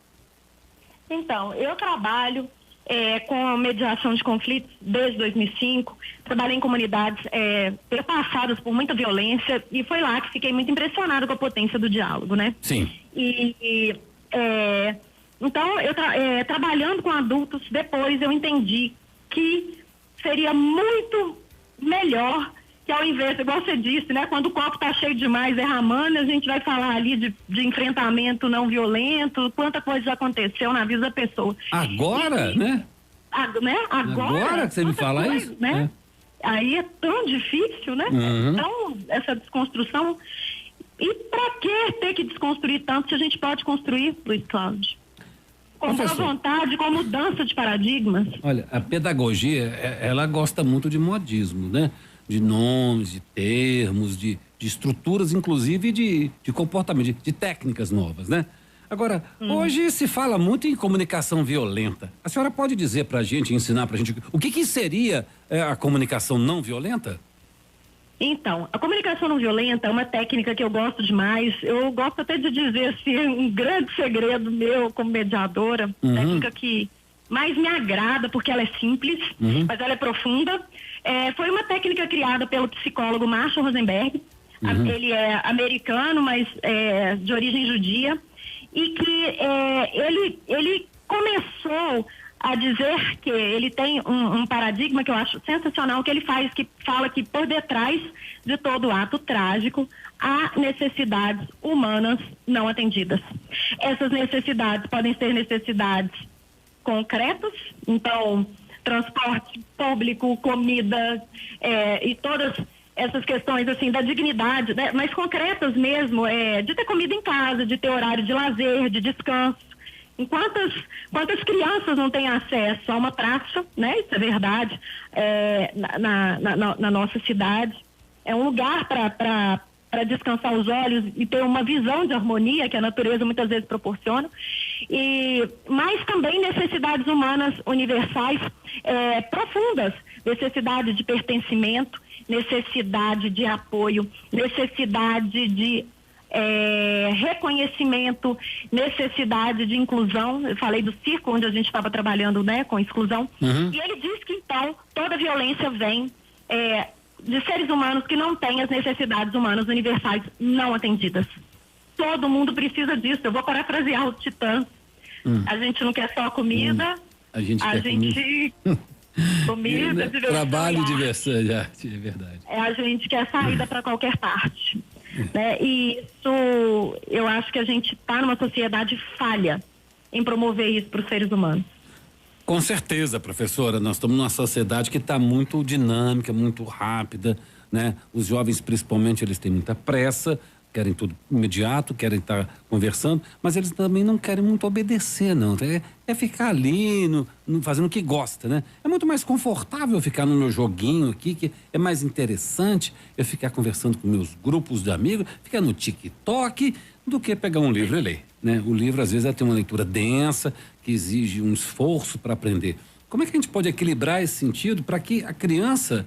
Speaker 2: Então, eu trabalho com mediação de conflitos desde 2005, trabalhei em comunidades perpassadas por muita violência e foi lá que fiquei muito impressionada com a potência do diálogo, né?
Speaker 1: Sim.
Speaker 2: Então, trabalhando com adultos, depois eu entendi que seria muito melhor que, ao invés, igual você disse, né? Quando o copo está cheio demais, derramando, a gente vai falar ali de enfrentamento não violento, quanta coisa já aconteceu na vida da pessoa.
Speaker 1: Agora, né?
Speaker 2: Agora
Speaker 1: que você me fala
Speaker 2: coisa,
Speaker 1: isso,
Speaker 2: né? Aí é tão difícil, né? Então, essa desconstrução. E para que ter que desconstruir tanto se a gente pode construir, Luiz Cláudio? Com boa vontade, com mudança de paradigmas.
Speaker 1: Olha, a pedagogia, ela gosta muito de modismo, né? de nomes, de termos, de estruturas, inclusive de comportamento, de técnicas novas, né? Agora, hoje se fala muito em comunicação violenta. A senhora pode dizer pra gente, ensinar pra gente, o que seria a comunicação não violenta?
Speaker 2: Então, a comunicação não violenta é uma técnica que eu gosto demais. Eu gosto até de dizer assim, um grande segredo meu como mediadora, técnica que mais me agrada porque ela é simples, mas ela é profunda. Foi uma técnica criada pelo psicólogo Marshall Rosenberg. Ele é americano, mas de origem judia. E que ele começou a dizer que ele tem um paradigma que eu acho sensacional, que ele fala que por detrás de todo ato trágico há necessidades humanas não atendidas. Essas necessidades podem ser necessidades concretas, então transporte público, comida e todas essas questões assim da dignidade, né? Mas concretas mesmo, de ter comida em casa, de ter horário de lazer, de descanso. Quantas crianças não têm acesso a uma praça, né? Isso é verdade, na nossa cidade. É um lugar para descansar os olhos e ter uma visão de harmonia que a natureza muitas vezes proporciona. Mas também necessidades humanas universais profundas, necessidade de pertencimento, necessidade de apoio, necessidade de reconhecimento, necessidade de inclusão. Eu falei do círculo onde a gente estava trabalhando, né, com exclusão. E ele diz que então toda violência vem de seres humanos que não têm as necessidades humanas universais não atendidas. Todo mundo precisa disso. Eu vou parafrasear o Titã. A gente não quer só comida,
Speaker 1: a gente quer
Speaker 2: comida, diversão,
Speaker 1: trabalho e diversão, é verdade.
Speaker 2: A gente quer saída para qualquer parte. Né? E isso, eu acho que a gente está numa sociedade falha em promover isso para os seres humanos.
Speaker 1: Com certeza, professora, nós estamos numa sociedade que está muito dinâmica, muito rápida, né? Os jovens, principalmente, eles têm muita pressa, querem tudo imediato, querem estar conversando, mas eles também não querem muito obedecer, não. É ficar ali, fazendo o que gosta, né? É muito mais confortável ficar no meu joguinho aqui, que é mais interessante eu ficar conversando com meus grupos de amigos, ficar no TikTok, do que pegar um livro e ler, né? O livro, às vezes, tem uma leitura densa, que exige um esforço para aprender. Como é que a gente pode equilibrar esse sentido para que a criança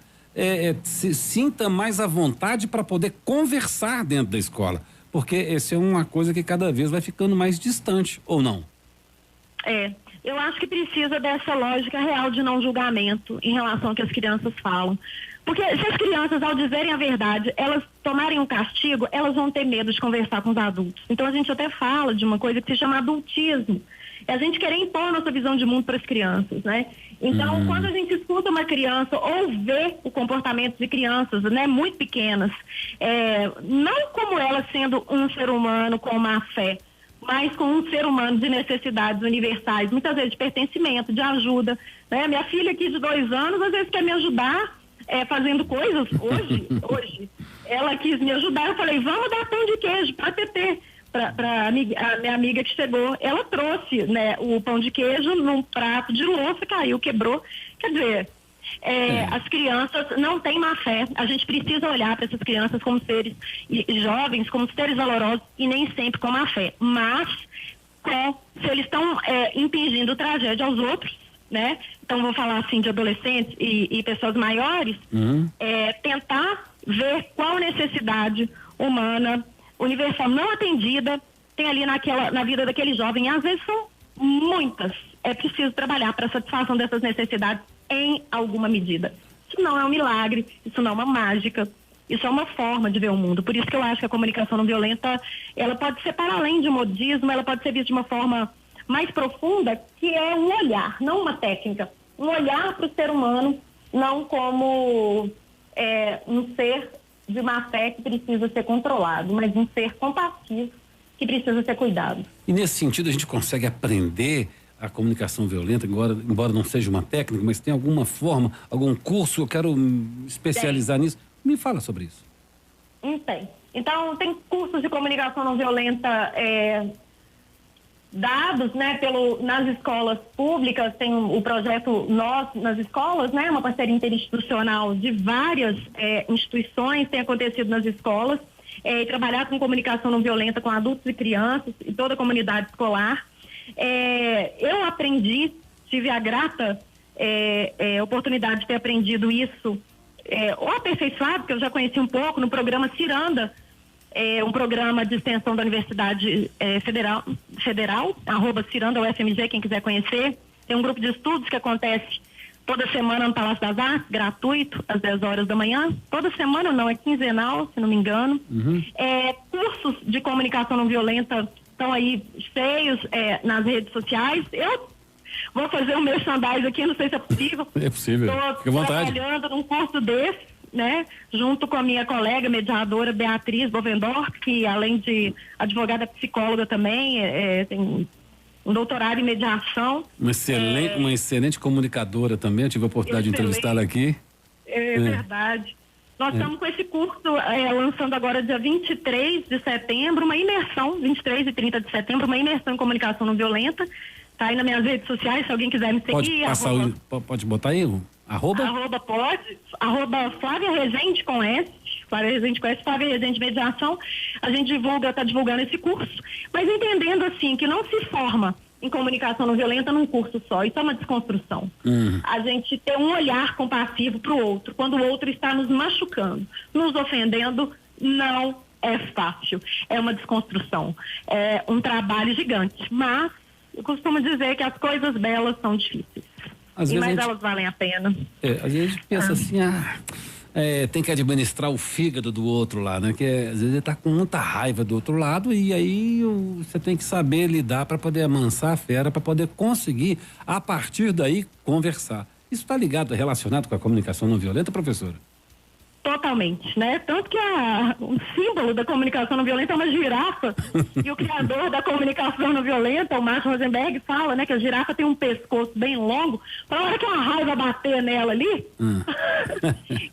Speaker 1: se sinta mais à vontade para poder conversar dentro da escola? Porque essa é uma coisa que cada vez vai ficando mais distante, ou não?
Speaker 2: Eu acho que precisa dessa lógica real de não julgamento em relação ao que as crianças falam. Porque se as crianças, ao dizerem a verdade, elas tomarem um castigo, elas vão ter medo de conversar com os adultos. Então a gente até fala de uma coisa que se chama adultismo. É a gente querer impor nossa visão de mundo para as crianças, né? Então, quando a gente escuta uma criança ou vê o comportamento de crianças, né, muito pequenas, não como ela sendo um ser humano com má fé, mas com um ser humano de necessidades universais, muitas vezes de pertencimento, de ajuda, né? Minha filha aqui de 2 anos, às vezes quer me ajudar fazendo coisas. Hoje, ela quis me ajudar, eu falei, vamos dar pão de queijo para TT. Para a minha amiga que chegou, ela trouxe, né, o pão de queijo num prato de louça, caiu, quebrou. Quer dizer, as crianças não têm má fé. A gente precisa olhar para essas crianças como seres jovens, como seres valorosos e nem sempre com má fé. Mas, se eles estão impingindo tragédia aos outros, né? Então, vou falar assim de adolescentes e pessoas maiores, tentar ver qual necessidade humana universal não atendida tem ali na vida daquele jovem, e às vezes são muitas. É preciso trabalhar para a satisfação dessas necessidades em alguma medida. Isso não é um milagre, isso não é uma mágica, isso é uma forma de ver o mundo. Por isso que eu acho que a comunicação não violenta, ela pode ser para além de modismo, ela pode ser vista de uma forma mais profunda, que é um olhar, não uma técnica. Um olhar para o ser humano, não como um ser de má fé que precisa ser controlado, mas um ser compassivo que precisa ser cuidado.
Speaker 1: E nesse sentido a gente consegue aprender a comunicação violenta, embora não seja uma técnica, mas tem alguma forma, algum curso, eu quero me especializar nisso. Me fala sobre isso.
Speaker 2: Tem. Então, tem cursos de comunicação não violenta dados, né, nas escolas públicas, tem o projeto Nós nas Escolas, né, uma parceria interinstitucional de várias instituições, tem acontecido nas escolas, trabalhar com comunicação não violenta com adultos e crianças e toda a comunidade escolar. Eu aprendi, tive a grata oportunidade de ter aprendido isso, ou aperfeiçoado, porque eu já conheci um pouco, no programa Ciranda, um programa de extensão da Universidade Federal, @Ciranda UFMG, quem quiser conhecer. Tem um grupo de estudos que acontece toda semana no Palácio das Artes, gratuito, às 10 horas da manhã. Toda semana não, é quinzenal, se não me engano. Cursos de comunicação não violenta estão aí cheios nas redes sociais. Eu vou fazer um merchandising aqui, não sei se é possível.
Speaker 1: É possível, fica à vontade.
Speaker 2: Estou trabalhando num curso desse, né, junto com a minha colega mediadora Beatriz Bovendorf, que além de advogada psicóloga também, tem um doutorado em mediação.
Speaker 1: Uma excelente comunicadora também, eu tive a oportunidade de entrevistá-la aqui.
Speaker 2: É verdade. Nós estamos com esse curso lançando agora dia 23 de setembro, uma imersão, 23 e 30 de setembro, uma imersão em comunicação não violenta. Tá aí nas minhas redes sociais, se alguém quiser me seguir.
Speaker 1: Pode botar aí?
Speaker 2: Arroba Flávia Rezende com S, Flávia Rezende com S, Flávia Rezende Mediação. A gente está divulgando esse curso, mas entendendo assim, que não se forma em comunicação não violenta num curso só, isso é uma desconstrução. A gente ter um olhar compassivo para o outro, quando o outro está nos machucando, nos ofendendo, não é fácil, é uma desconstrução, é um trabalho gigante, mas eu costumo dizer que as coisas belas são difíceis. Mas elas valem a pena.
Speaker 1: Às vezes a gente pensa assim, tem que administrar o fígado do outro lá, né? Que às vezes ele tá com muita raiva do outro lado e aí você tem que saber lidar para poder amansar a fera, para poder conseguir, a partir daí, conversar. Isso está relacionado com a comunicação não violenta, professora?
Speaker 2: Totalmente, né? Tanto que o símbolo da comunicação não violenta é uma girafa e o criador da comunicação não violenta, o Marshall Rosenberg, fala, né, que a girafa tem um pescoço bem longo, para a hora que uma raiva bater nela ali,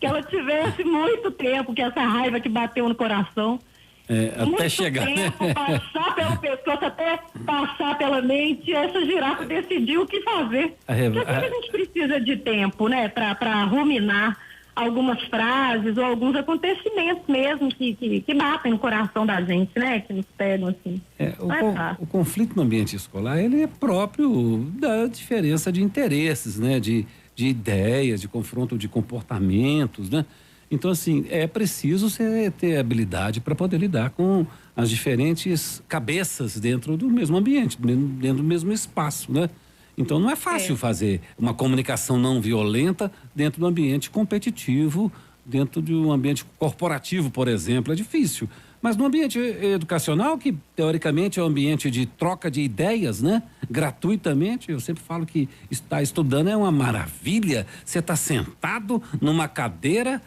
Speaker 2: que ela tivesse muito tempo, que essa raiva que bateu no coração,
Speaker 1: até chegar,
Speaker 2: tempo, né? Passar pelo pescoço, até passar pela mente, essa girafa decidiu o que fazer. Porque a gente precisa de tempo, né, para ruminar algumas frases ou alguns acontecimentos mesmo que batem no coração da gente, né? Que nos pegam assim.
Speaker 1: O conflito no ambiente escolar, ele é próprio da diferença de interesses, né? De ideias, de confronto de comportamentos, né? Então, assim, é preciso você ter habilidade para poder lidar com as diferentes cabeças dentro do mesmo ambiente, dentro do mesmo espaço, né? Então não é fácil fazer uma comunicação não violenta dentro do ambiente competitivo, dentro de um ambiente corporativo, por exemplo, é difícil. Mas no ambiente educacional, que teoricamente é um ambiente de troca de ideias, né? Gratuitamente, eu sempre falo que estar estudando é uma maravilha. Você está sentado numa cadeira,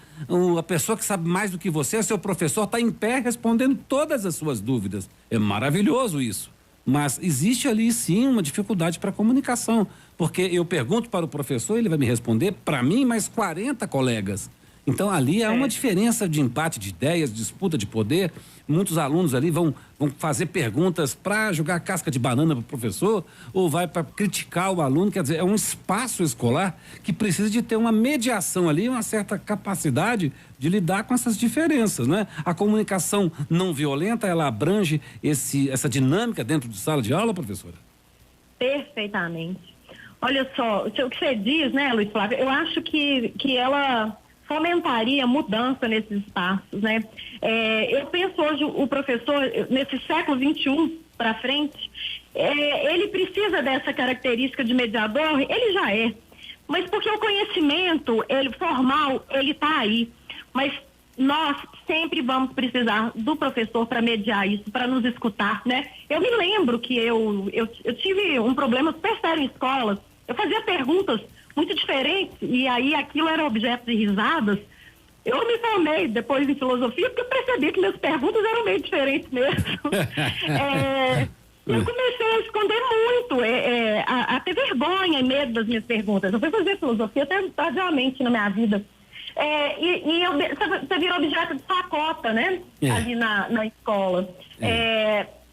Speaker 1: a pessoa que sabe mais do que você, seu professor, está em pé respondendo todas as suas dúvidas. É maravilhoso isso. Mas existe ali sim uma dificuldade para a comunicação, porque eu pergunto para o professor, ele vai me responder, para mim, mais 40 colegas. Então ali há uma diferença de empate de ideias, disputa de poder. Muitos alunos ali vão fazer perguntas para jogar casca de banana para o professor ou vai para criticar o aluno. Quer dizer, é um espaço escolar que precisa de ter uma mediação ali, uma certa capacidade de lidar com essas diferenças, né? A comunicação não violenta, ela abrange essa dinâmica dentro de sala de aula, professora?
Speaker 2: Perfeitamente. Olha só, o que você diz, né, Luiz Flávio, eu acho que ela fomentaria mudança nesses espaços, né? Eu penso hoje o professor, nesse século XXI para frente, ele precisa dessa característica de mediador, ele já é, mas porque o conhecimento formal, ele está aí, mas nós sempre vamos precisar do professor para mediar isso, para nos escutar, né? Eu me lembro que eu tive um problema super sério em escola, eu fazia perguntas muito diferentes, e aí aquilo era objeto de risadas. Eu me formei depois em filosofia porque eu percebi que minhas perguntas eram meio diferentes mesmo. Eu comecei a esconder muito, a ter vergonha e medo das minhas perguntas. Eu fui fazer filosofia até tardiamente na minha vida. Você virou objeto de chacota, né? Ali na escola.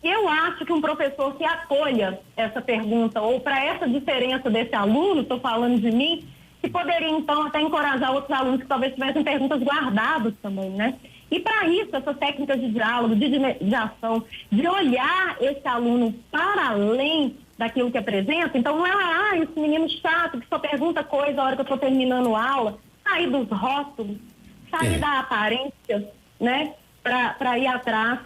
Speaker 2: Eu acho que um professor que acolha essa pergunta, ou para essa diferença desse aluno, estou falando de mim, que poderia, então, até encorajar outros alunos que talvez tivessem perguntas guardadas também, né? E para isso, essas técnicas de diálogo, de mediação, de olhar esse aluno para além daquilo que apresenta, então não é, esse menino chato que só pergunta coisa a hora que eu estou terminando a aula, sair dos rótulos, sair da aparência, né? Para ir atrás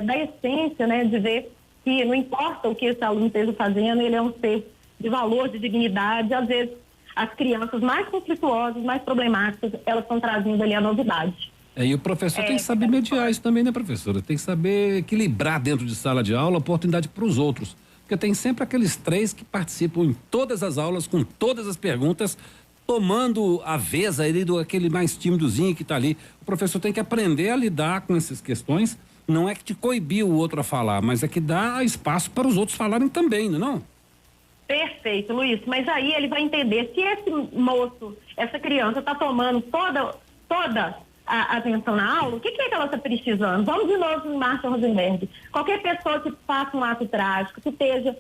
Speaker 2: da essência, né? De ver que não importa o que esse aluno esteja fazendo, ele é um ser de valor, de dignidade. Às vezes, as crianças mais conflituosas, mais problemáticas, elas estão trazendo ali a novidade.
Speaker 1: E o professor tem que saber mediar isso também, né, professora? Tem que saber equilibrar dentro de sala de aula a oportunidade para os outros. Porque tem sempre aqueles 3 que participam em todas as aulas, com todas as perguntas, tomando a vez aí do aquele mais tímidozinho que está ali. O professor tem que aprender a lidar com essas questões. Não é que te coibir o outro a falar, mas é que dá espaço para os outros falarem também, não é não?
Speaker 2: Perfeito, Luiz. Mas aí ele vai entender se esse moço, essa criança está tomando toda a atenção na aula, o que é que ela está precisando? Vamos de novo em Márcia Rosenberg. Qualquer pessoa que faça um ato trágico, que esteja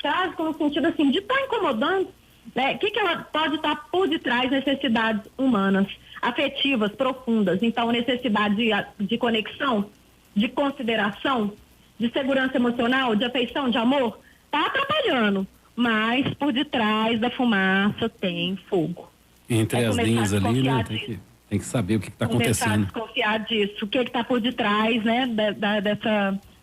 Speaker 2: trágico no sentido assim, de estar incomodando, né? O que ela pode estar por detrás? Necessidades humanas, afetivas, profundas. Então, necessidade de conexão, de consideração, de segurança emocional, de afeição, de amor, está atrapalhando. Mas por detrás da fumaça tem fogo.
Speaker 1: Entre as linhas ali, né? Tem que saber o que está acontecendo.
Speaker 2: Desconfiar disso, o que está por detrás, né?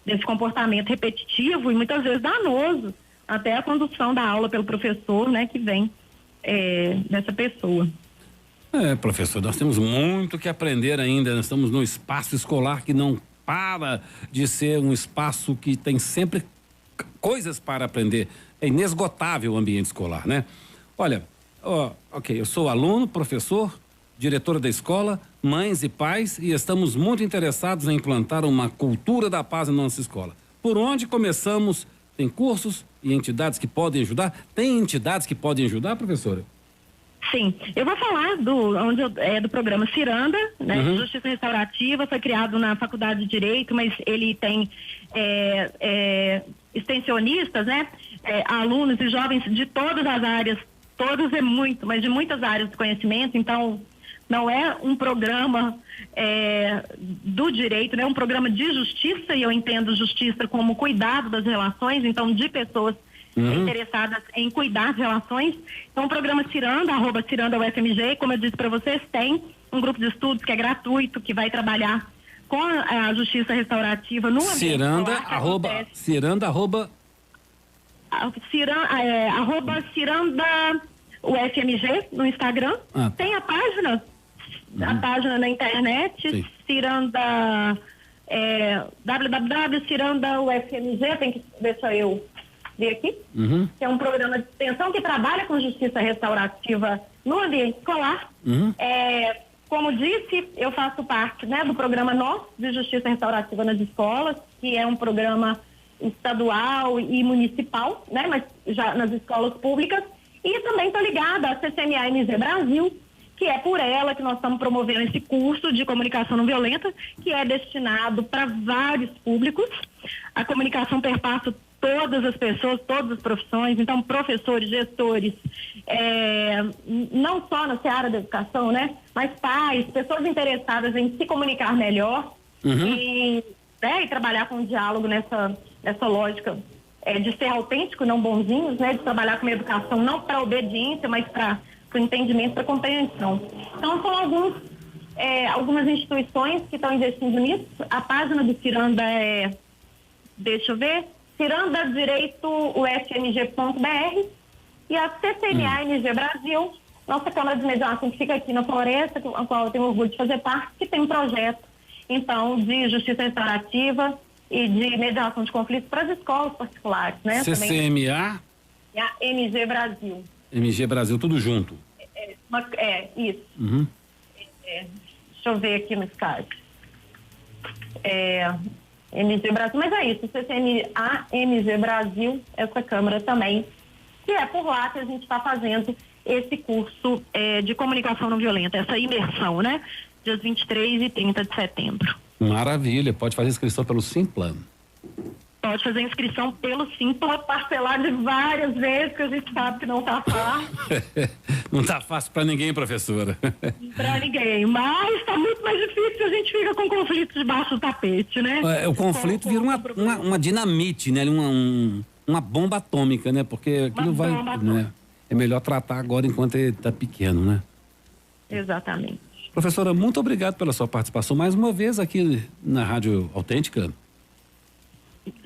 Speaker 2: Desse comportamento repetitivo e muitas vezes danoso, até a condução da aula pelo professor, né? Que vem dessa pessoa.
Speaker 1: Professor, nós temos muito que aprender ainda. Nós estamos num espaço escolar que não para de ser um espaço que tem sempre coisas para aprender. É inesgotável o ambiente escolar, né? Olha, ok, eu sou aluno, professor, diretora da escola, mães e pais, e estamos muito interessados em implantar uma cultura da paz na nossa escola. Por onde começamos? Tem cursos e entidades que podem ajudar? Tem entidades que podem ajudar, professora?
Speaker 2: Sim, eu vou falar do programa Ciranda, né? Justiça Restaurativa, foi criado na Faculdade de Direito, mas ele tem extensionistas, né? Alunos e jovens de todas as áreas, todos mas de muitas áreas do conhecimento. Então, não é um programa do direito, né? É um programa de justiça, e eu entendo justiça como cuidado das relações, então de pessoas interessadas em cuidar das relações. Então, o programa Ciranda, @Ciranda UFMG, como eu disse para vocês, tem um grupo de estudos que é gratuito, que vai trabalhar com a justiça restaurativa no ambiente Ciranda UFMG no Instagram. Tem a página na internet, sim. Ciranda, www.ciranda.ufmg, tem que deixar eu ver aqui, que é um programa de extensão que trabalha com justiça restaurativa no ambiente escolar. Como disse, eu faço parte, né, do programa nosso de justiça restaurativa nas escolas, que é um programa estadual e municipal, né, mas já nas escolas públicas, e também estou ligada à CCMA-MZ Brasil, que é por ela que nós estamos promovendo esse curso de comunicação não violenta, que é destinado para vários públicos. A comunicação perpassa todas as pessoas, todas as profissões, então professores, gestores, não só na seara da educação, né, mas pais, pessoas interessadas em se comunicar melhor e trabalhar com diálogo nessa lógica de ser autêntico, não bonzinhos, né, de trabalhar com uma educação não para obediência, mas para o entendimento, para compreensão. Então, são algumas instituições que estão investindo nisso. A página do Ciranda cirandadireitoufmg.br, e a CCMA-MG Brasil, nossa Câmara de Mediação, que fica aqui na Floresta, com a qual eu tenho orgulho de fazer parte, que tem um projeto, então, de justiça restaurativa e de mediação de conflitos para as escolas particulares, né?
Speaker 1: CCMA?
Speaker 2: E a MG Brasil.
Speaker 1: MG Brasil, tudo junto.
Speaker 2: Isso. Deixa eu ver aqui no Skype. MG Brasil, mas é isso, CCMA, MG Brasil, essa Câmara também, que é por lá que a gente está fazendo esse curso de comunicação não violenta, essa imersão, né? Dias 23 e 30 de setembro.
Speaker 1: Maravilha, pode fazer inscrição pelo Simplan.
Speaker 2: Pode fazer inscrição pelo Sim, pode parcelar de várias vezes, porque a gente sabe que não tá fácil.
Speaker 1: Não tá fácil para ninguém, professora.
Speaker 2: Para ninguém, mas tá muito mais difícil, a gente fica com conflito debaixo do tapete, né?
Speaker 1: O conflito vira uma dinamite, né? Uma bomba atômica, né? Porque aquilo vai, né? É melhor tratar agora enquanto ele tá pequeno, né?
Speaker 2: Exatamente.
Speaker 1: Professora, muito obrigado pela sua participação mais uma vez aqui na Rádio Autêntica.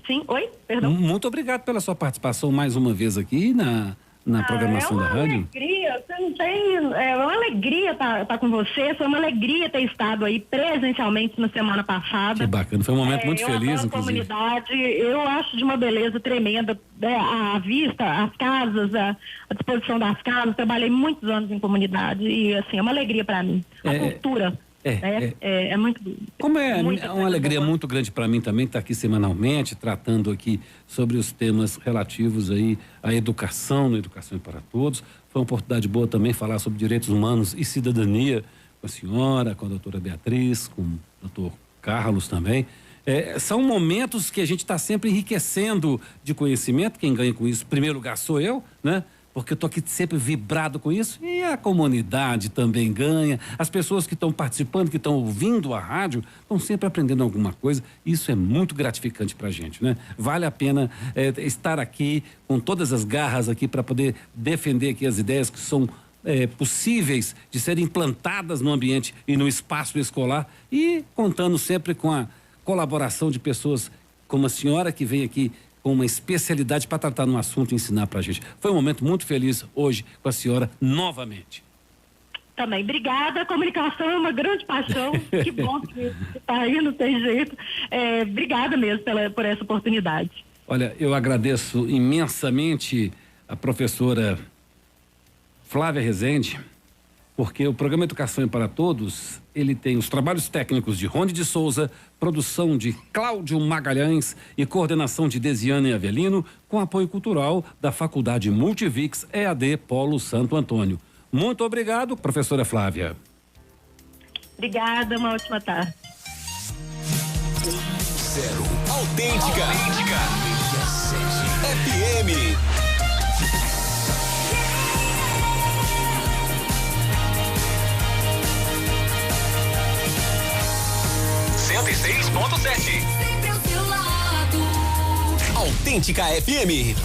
Speaker 2: Sim, oi, perdão.
Speaker 1: Muito obrigado pela sua participação mais uma vez aqui na programação da rádio.
Speaker 2: Alegria, você não tem, é uma alegria estar com você, foi uma alegria ter estado aí presencialmente na semana passada.
Speaker 1: Que bacana, foi um momento muito feliz, inclusive.
Speaker 2: Comunidade, eu acho de uma beleza tremenda, a vista, as casas, a disposição das casas, trabalhei muitos anos em comunidade e assim, é uma alegria para mim, a cultura. É muito.
Speaker 1: Como é uma alegria muito grande para mim também estar aqui semanalmente, tratando aqui sobre os temas relativos aí à educação, na educação para todos. Foi uma oportunidade boa também falar sobre direitos humanos e cidadania com a senhora, com a doutora Beatriz, com o doutor Carlos também. São momentos que a gente está sempre enriquecendo de conhecimento. Quem ganha com isso, em primeiro lugar, sou eu, né? Porque eu estou aqui sempre vibrado com isso e a comunidade também ganha. As pessoas que estão participando, que estão ouvindo a rádio, estão sempre aprendendo alguma coisa. Isso é muito gratificante para a gente, né? Vale a pena estar aqui com todas as garras aqui para poder defender aqui as ideias que são possíveis de serem implantadas no ambiente e no espaço escolar e contando sempre com a colaboração de pessoas como a senhora que vem aqui com uma especialidade para tratar no assunto e ensinar para a gente. Foi um momento muito feliz hoje com a senhora novamente.
Speaker 2: Também, obrigada. A comunicação é uma grande paixão. Que bom que está aí, não tem jeito. Obrigada mesmo por essa oportunidade.
Speaker 1: Olha, eu agradeço imensamente a professora Flávia Rezende, porque o programa Educação para Todos, ele tem os trabalhos técnicos de Rony de Souza, produção de Cláudio Magalhães e coordenação de Desiane Avelino, com apoio cultural da Faculdade Multivix EAD Polo Santo Antônio. Muito obrigado, professora Flávia.
Speaker 2: Obrigada, uma ótima tarde.
Speaker 3: Zero. Autêntica. FM. Sempre ao seu lado. Autêntica FM.